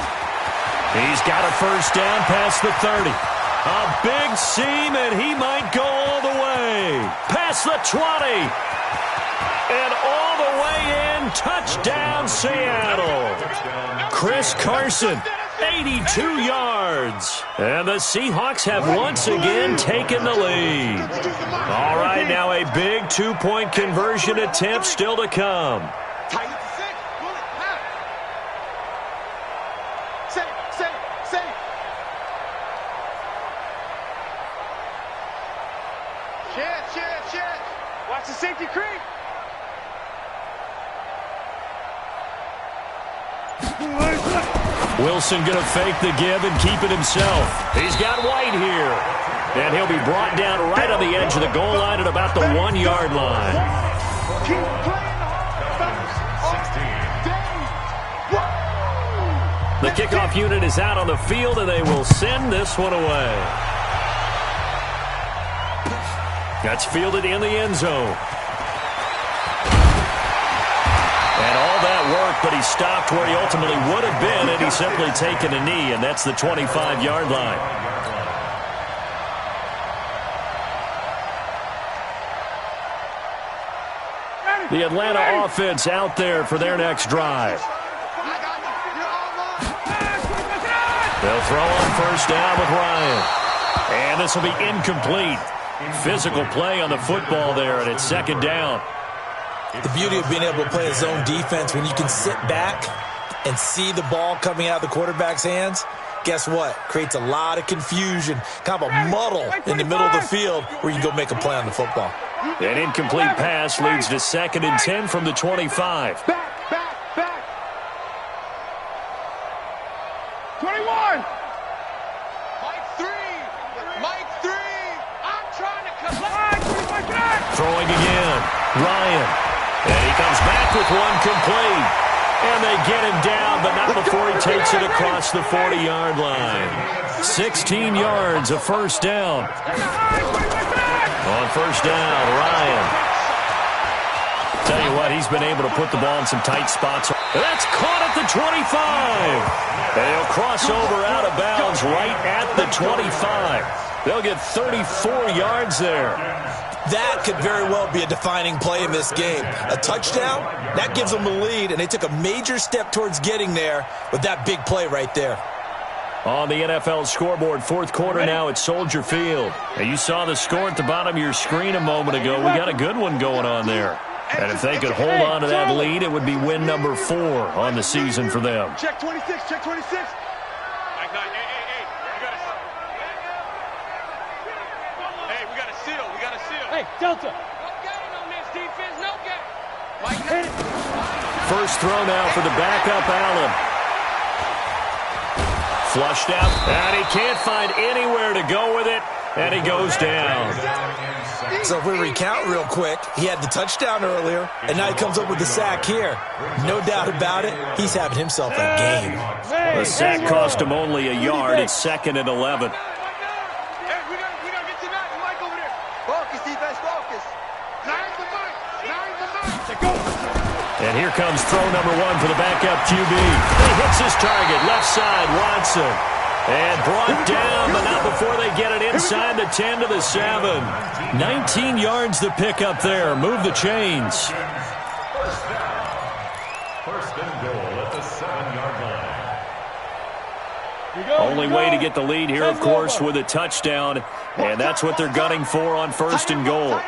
He's got a first down past the 30. A big seam, and he might go all the way. Past the 20. And all the way in. Touchdown, Seattle. Chris Carson, 82 yards. And the Seahawks have once again taken the lead. All right, now a big 2-point conversion attempt still to come. Watch the safety creep. Wilson going to fake the give and keep it himself. He's got White here. And he'll be brought down right on the edge of the goal line at about the 1-yard line. Keep playing hard. The kickoff unit is out on the field, and they will send this one away. That's fielded in the end zone. And all that work, but he stopped where he ultimately would have been, and he's simply taken a knee, and that's the 25-yard line. The Atlanta offense out there for their next drive. They'll throw on first down with Ryan. And this will be incomplete. Physical play on the football there, and it's second down. The beauty of being able to play a zone defense when you can sit back and see the ball coming out of the quarterback's hands, guess what? Creates a lot of confusion, kind of a muddle in the middle of the field where you can go make a play on the football. An incomplete pass leads to 2nd and 10 from the 25. Back. 21. Mike 3. I'm trying to collect. Throwing again. Ryan. And he comes back with one complete. And they get him down, but not before he takes it across the 40-yard line. 16 yards, a first down. On first down, Ryan. Tell you what, he's been able to put the ball in some tight spots. That's caught at the 25. And he'll cross over out of bounds right at the 25. They'll get 34 yards there. That could very well be a defining play in this game. A touchdown, that gives them the lead, and they took a major step towards getting there with that big play right there. On the NFL scoreboard, fourth quarter now at Soldier Field. And you saw the score at the bottom of your screen a moment ago. We got a good one going on there. And if they could hold on to that lead, it would be win number 4 on the season for them. Check 26, check 26. Hey, Delta. No gain on this defense, no gain. First throw now for the backup Allen. Flushed out, and he can't find anywhere to go with it, and he goes down. So if we recount real quick, he had the touchdown earlier, and now he comes up with the sack here. No doubt about it, he's having himself a game. The sack cost him only a yard. It's 2nd and 11. And here comes throw number 1 for the backup QB. He hits his target, left side, Watson. And brought down, but not before they get it inside the 10 to the 7. 19 yards to pick up there. Move the chains. First and goal at the 7-yard line. Only way to get the lead here, of course, with a touchdown. And that's what they're gunning for on first and goal.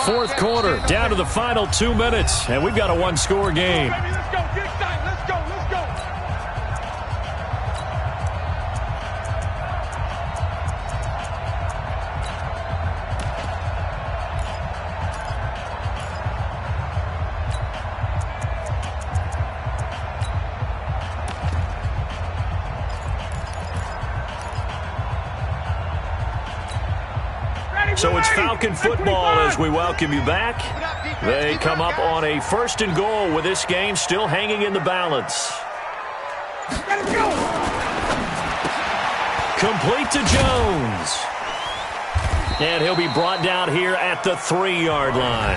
Fourth quarter, down to the final 2 minutes, and we've got a one-score game. Let's go, get excited, let's go. So it's Falcon football as we welcome you back. They come up on a 1st and goal with this game still hanging in the balance. Complete to Jones. And he'll be brought down here at the 3-yard line.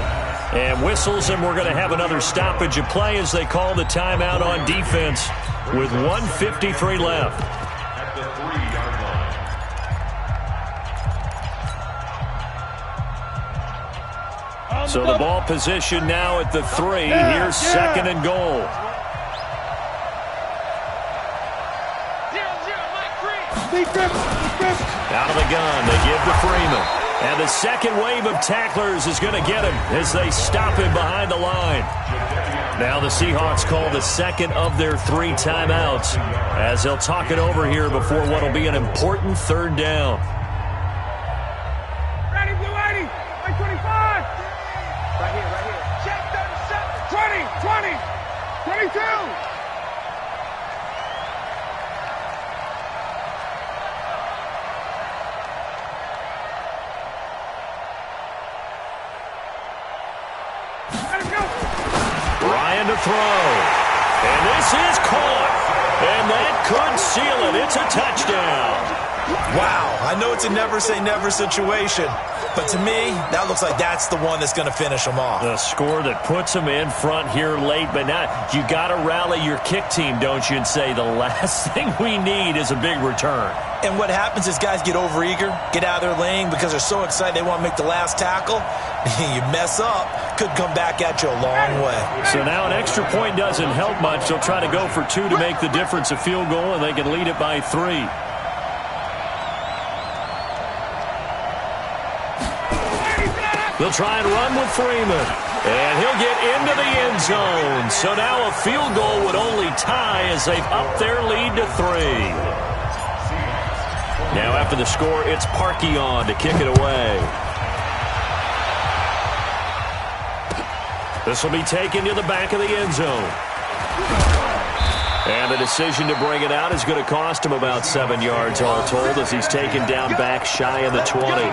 And whistles, and we're going to have another stoppage of play as they call the timeout on defense with 1:53 left. At the 3-yard line. So the ball position now at the 3. Here's 2nd and goal. Out of the gun, they give to Freeman. And the second wave of tacklers is going to get him as they stop him behind the line. Now the Seahawks call the second of their 3 timeouts as they'll talk it over here before what will be an important 3rd down. Ready, blue 80, 25. Right here. Check 37. 20, 22. Ryan to throw. And this is caught. And that could seal it. It's a touchdown. Wow, I know it's a never-say-never situation, but to me, that looks like that's the one that's going to finish them off. The score that puts them in front here late, but now you got to rally your kick team, don't you, and say the last thing we need is a big return. And what happens is guys get overeager, get out of their lane because they're so excited they want to make the last tackle. You mess up, could come back at you a long way. So now an extra point doesn't help much. They'll try to go for 2 to make the difference a field goal, and they can lead it by 3. They'll try and run with Freeman. And he'll get into the end zone. So now a field goal would only tie as they've upped their lead to 3. Now after the score, it's Parkey on to kick it away. This will be taken to the back of the end zone. And the decision to bring it out is going to cost him about 7 yards all told as he's taken down back shy of the 20.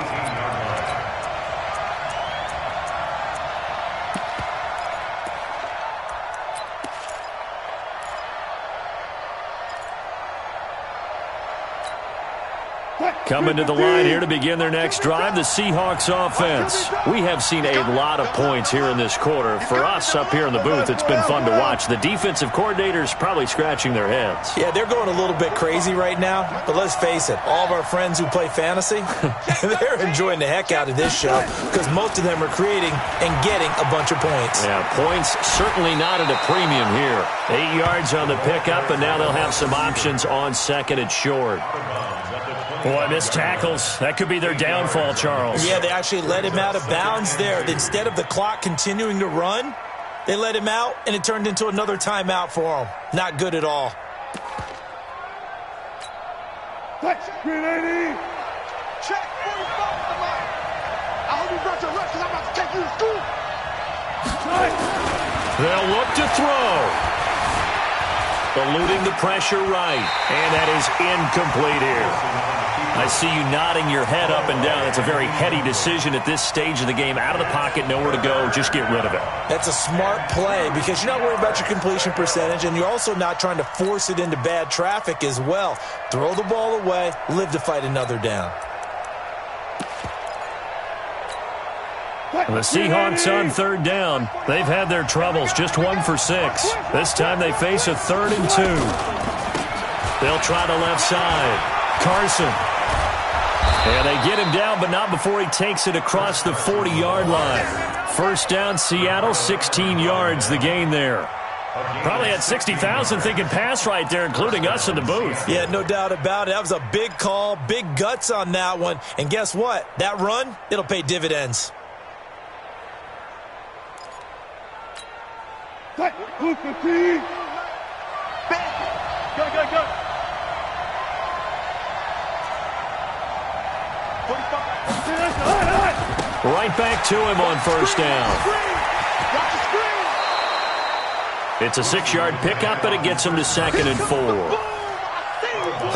Coming to the line here to begin their next drive, the Seahawks offense. We have seen a lot of points here in this quarter. For us up here in the booth, it's been fun to watch. The defensive coordinators probably scratching their heads. Yeah, they're going a little bit crazy right now, but let's face it, all of our friends who play fantasy, they're enjoying the heck out of this show because most of them are creating and getting a bunch of points. Yeah, points certainly not at a premium here. 8 yards on the pickup, and now they'll have some options on 2nd and short. Boy, missed tackles. That could be their downfall, Charles. Yeah, they actually let him out of bounds there. Instead of the clock continuing to run, they let him out, and it turned into another timeout for him. Not good at all. Touch, green 80. Check 45 on the line. I hope you brought your lunch because I'm about to take you to school. They'll look to throw. Eluding the pressure right. And that is incomplete here. I see you nodding your head up and down. That's a very heady decision at this stage of the game. Out of the pocket, nowhere to go. Just get rid of it. That's a smart play because you're not worried about your completion percentage, and you're also not trying to force it into bad traffic as well. Throw the ball away, live to fight another down. The Seahawks on 3rd down. They've had their troubles, just 1 for 6. This time they face a 3rd and 2. They'll try the left side. Carson. And they get him down, but not before he takes it across the 40-yard line. 1st down, Seattle, 16 yards the gain there. Probably had 60,000 thinking pass right there, including us in the booth. Yeah, no doubt about it. That was a big call, big guts on that one. And guess what? That run, it'll pay dividends. Go. Right back to him on 1st down. It's a 6-yard pickup, and it gets him to 2nd and 4.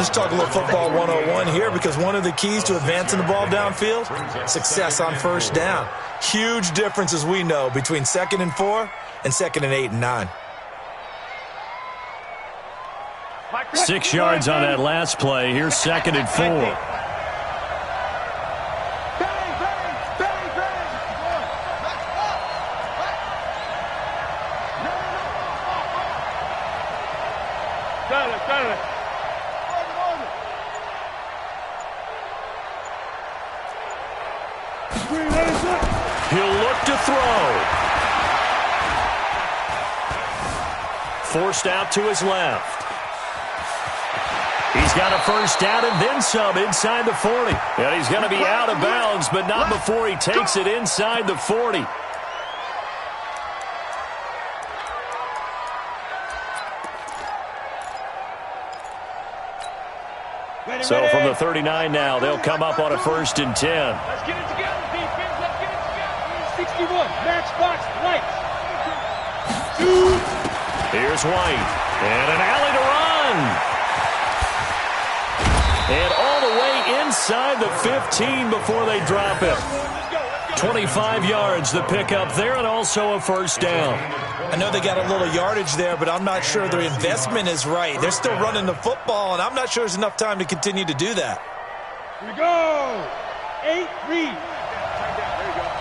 Let's talk a little football 101 here, because one of the keys to advancing the ball downfield, success on first down. Huge difference, as we know, between 2nd and 4 and 2nd and 8 and 9. 6 yards on that last play. Here's 2nd and 4. He'll look to throw. Forced out to his left. He's got a first down and then some inside the 40. And he's going to be out of bounds, but not before he takes it inside the 40. So from the 39 now, they'll come up on a 1st and 10. Let's get it together, defense. Let's get it together. 61, matchbox, White. Here's White. And an alley to run. And all the way inside the 15 before they drop it. 25 yards the pickup there, and also a first down. I know they got a little yardage there, but I'm not sure their investment is right. They're still running the football, and I'm not sure there's enough time to continue to do that. Here we go. 8, read.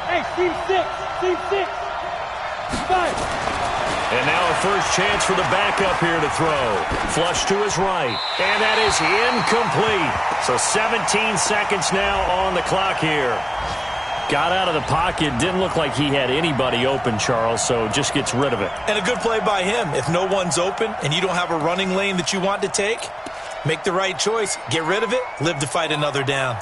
Hey, team 6. Team 6. 5. And now a first chance for the backup here to throw. Flush to his right. And that is incomplete. So 17 seconds now on the clock here. Got out of the pocket. Didn't look like he had anybody open, Charles, so just gets rid of it. And a good play by him. If no one's open and you don't have a running lane that you want to take, make the right choice. Get rid of it. Live to fight another down.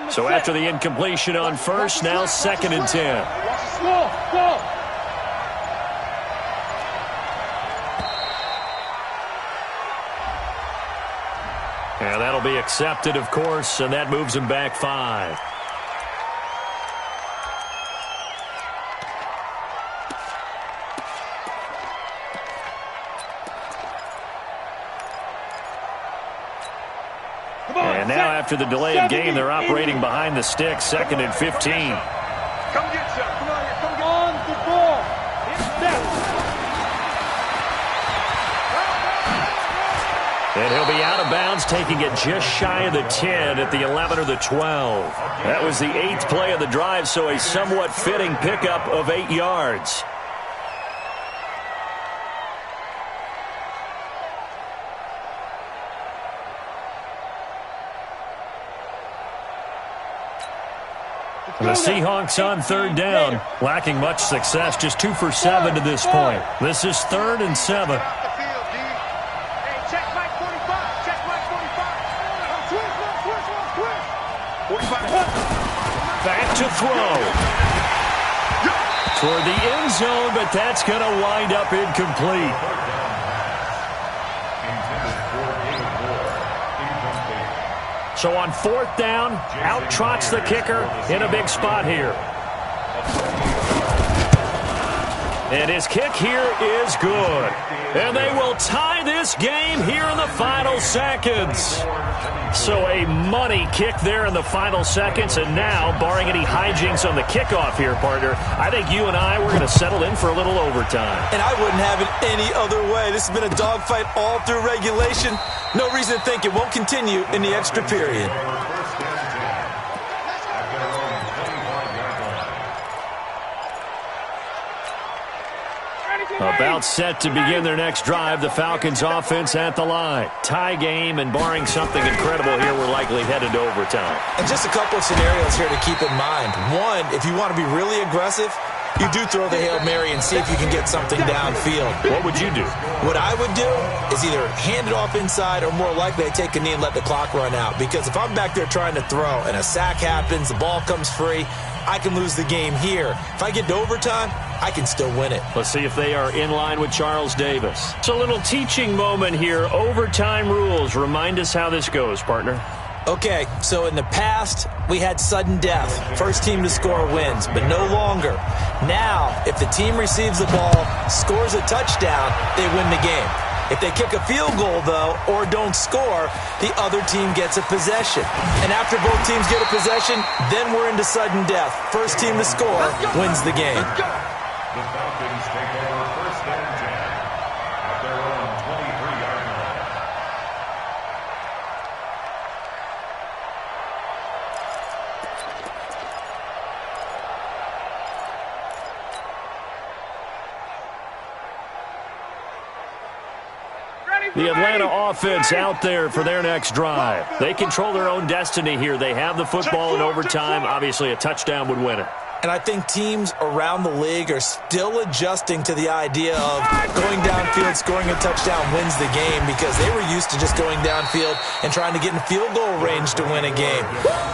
So after the incompletion on first, now 2nd and 10. Go. And that'll be accepted, of course, and that moves him back 5. And now after the delay of game, they're operating behind the sticks, 2nd and 15. Come get some. Come on here. Come get on the ball. And he'll be out of bounds, taking it just shy of the 10 at the 11 or the 12. That was the 8th play of the drive, so a somewhat fitting pickup of 8 yards. The Seahawks on 3rd down, lacking much success, just 2 for 7 to this point. This is 3rd and 7. Back to throw. Toward the end zone, but that's going to wind up incomplete. So on 4th down, out trots the kicker in a big spot here. And his kick here is good. And they will tie this game here in the final seconds. So a money kick there in the final seconds. And now, barring any hijinks on the kickoff here, partner, I think you and I, we're going to settle in for a little overtime. And I wouldn't have it any other way. This has been a dogfight all through regulation. No reason to think it won't continue in the extra period. About set to begin their next drive, the Falcons offense at the line. Tie game, and barring something incredible here, we're likely headed to overtime. And just a couple of scenarios here to keep in mind. One, if you want to be really aggressive, You do throw the Hail Mary and see if you can get something downfield. What would you do? What I would do is either hand it off inside or more likely I take a knee and let the clock run out. Because if I'm back there trying to throw and a sack happens, the ball comes free, I can lose the game here. If I get to overtime, I can still win it. Let's see if they are in line with Charles Davis. It's a little teaching moment here. Overtime rules. Remind us how this goes, partner. Okay, so in the past, we had sudden death. First team to score wins, but no longer. Now, if the team receives the ball, scores a touchdown, they win the game. If they kick a field goal, though, or don't score, the other team gets a possession. And after both teams get a possession, then we're into sudden death. First team to score wins the game. The Falcons take over first and 10 at their own 23-yard line. The Atlanta offense out there for their next drive. They control their own destiny here. They have the football in overtime. Obviously, a touchdown would win it. And I think teams around the league are still adjusting to the idea of going downfield, scoring a touchdown wins the game, because they were used to just going downfield and trying to get in field goal range to win a game.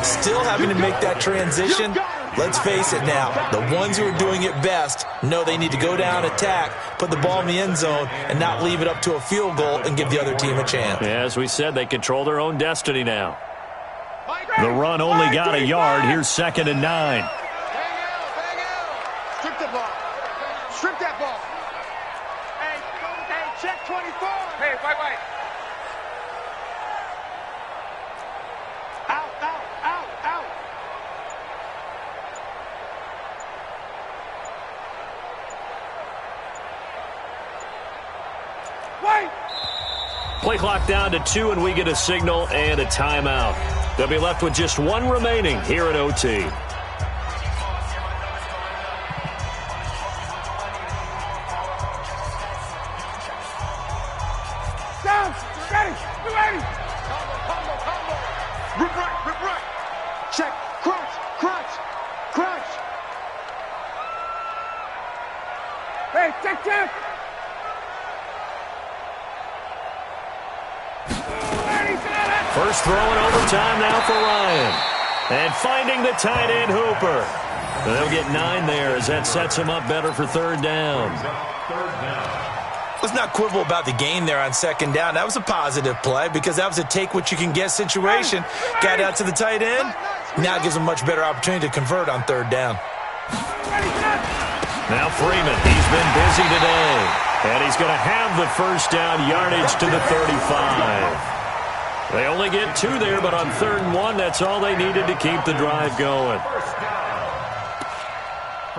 Still having to make that transition. Let's face it now, the ones who are doing it best know they need to go down, attack, put the ball in the end zone, and not leave it up to a field goal and give the other team a chance. Yeah, as we said, they control their own destiny now. The run only got a yard. Here's 2nd and 9. Strip the ball. Strip that ball. Hey, check 24. Hey, wait. Out. Wait. Play clock down to 2, and we get a signal and a timeout. They'll be left with just one remaining here at OT. Ready. Combo. Rip right. Check. Crunch. Hey, check. First throw in overtime now for Ryan. And finding the tight end, Hooper. They'll get 9 there as that sets him up better for 3rd down. Let's not quibble about the gain there on 2nd down. That was a positive play because that was a take-what-you-can-get situation. Got out to the tight end. Now it gives him a much better opportunity to convert on 3rd down. Now Freeman, he's been busy today. And he's going to have the first down yardage to the 35. They only get 2 there, but on 3rd and 1, that's all they needed to keep the drive going.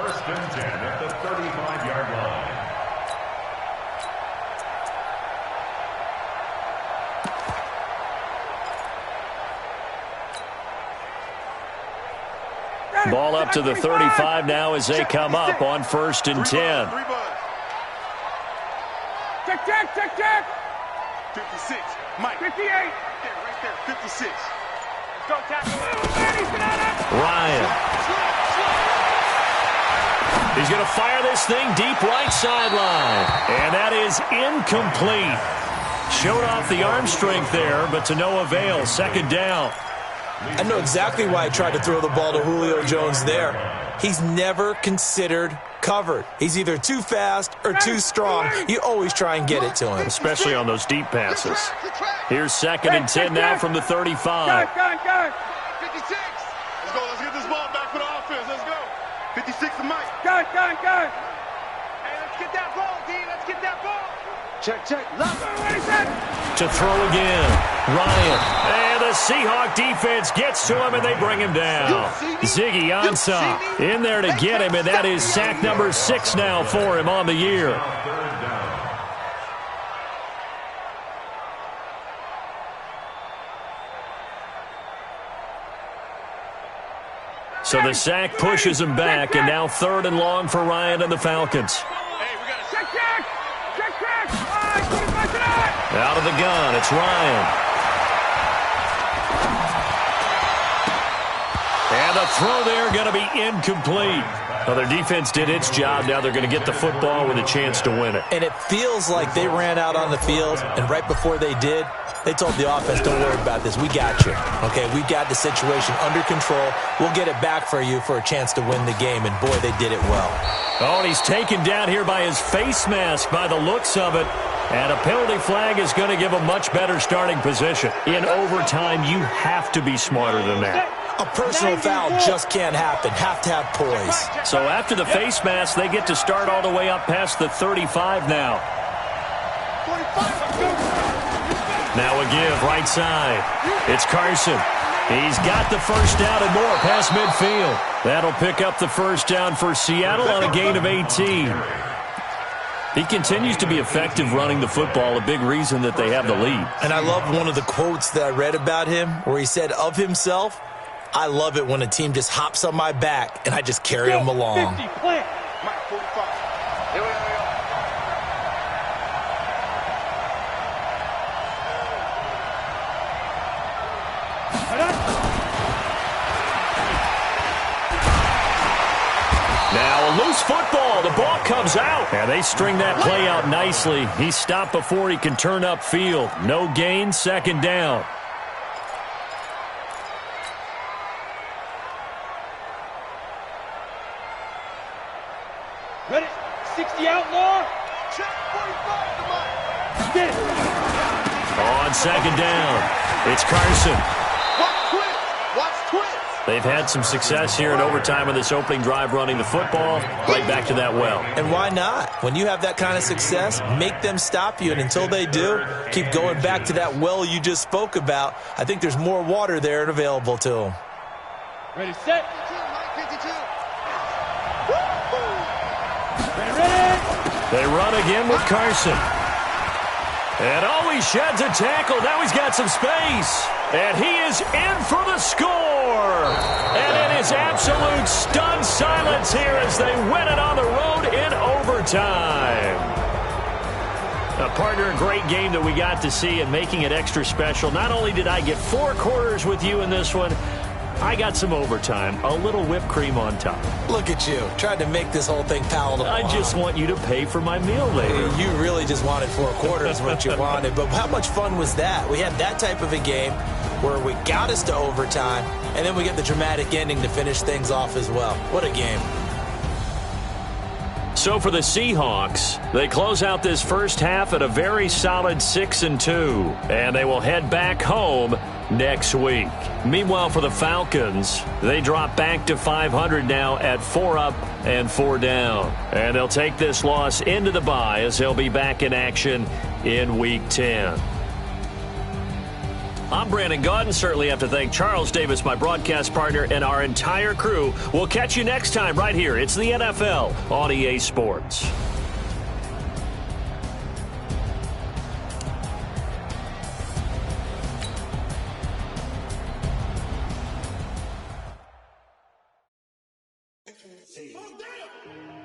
First and 10 at the 35-yard line. Ball up to the 35 now as they come up on 1st and 10. Check. 56. Mike. 58. Right there. 56. Go tackle. Ryan. He's going to fire this thing deep right sideline. And that is incomplete. Showed off the arm strength there, but to no avail. 2nd down. I know exactly why I tried to throw the ball to Julio Jones there. He's never considered covered. He's either too fast or too strong. You always try and get it to him. Especially on those deep passes. Here's 2nd and 10 now from the 35. Go. 56. Let's go. Let's get this ball back for the offense. Let's go. 56 to Mike. Go. Hey, let's get that ball, D. Let's get that ball. Check. To throw again. Ryan. And the Seahawk defense gets to him, and they bring him down. Ziggy Ansah in there to get him, and that is sack number 6 now for him on the year. So the sack pushes him back, and now 3rd and long for Ryan and the Falcons. Out of the gun, it's Ryan. And the throw there going to be incomplete. Well, their defense did its job. Now they're going to get the football with a chance to win it. And it feels like they ran out on the field, and right before they did, they told the offense, don't worry about this. We got you. Okay, we got the situation under control. We'll get it back for you for a chance to win the game. And, boy, they did it well. Oh, and he's taken down here by his face mask by the looks of it. And a penalty flag is going to give a much better starting position. In overtime, you have to be smarter than that. A personal foul just can't happen. Have to have poise. So after the face mask, they get to start all the way up past the 35 now. Now a give, right side. It's Carson. He's got the first down and more past midfield. That'll pick up the first down for Seattle on a gain of 18. He continues to be effective running the football, a big reason that they have the lead. And I love one of the quotes that I read about him where he said of himself, I love it when a team just hops on my back and I just carry them along. 50, plant. Mike 45. Here we go. Now a loose football. The ball comes out. And they string that play out nicely. He stopped before he can turn upfield. No gain, second down. Ready? 60 outlaw. Check 45 to Mike. Get it. On second down, it's Carson. Watch twist. Watch twist. They've had some success here in overtime on this opening drive running the football. Right back to that well. And why not? When you have that kind of success, make them stop you. And until they do, keep going back to that well you just spoke about. I think there's more water there and available to them. Ready, set. 52. Ready. They run again with Carson. And oh, he sheds a tackle. Now he's got some space. And he is in for the score. And it is absolute stunned silence here as they win it on the road in overtime. Partner, a great game that we got to see and making it extra special. Not only did I get 4 quarters with you in this one, I got some overtime, a little whipped cream on top. Look at you, trying to make this whole thing palatable. I just want you to pay for my meal later. You really just wanted 4 quarters, what you wanted. But how much fun was that? We had that type of a game where we got us to overtime, and then we get the dramatic ending to finish things off as well. What a game. So for the Seahawks, they close out this first half at a very solid 6-2, and they will head back home next week. Meanwhile, for the Falcons, they drop back to 500 now at 4 up and 4 down. And they'll take this loss into the bye as they'll be back in action in Week 10. I'm Brandon Gaudin. Certainly have to thank Charles Davis, my broadcast partner, and our entire crew. We'll catch you next time right here. It's the NFL on EA Sports. Oh, damn.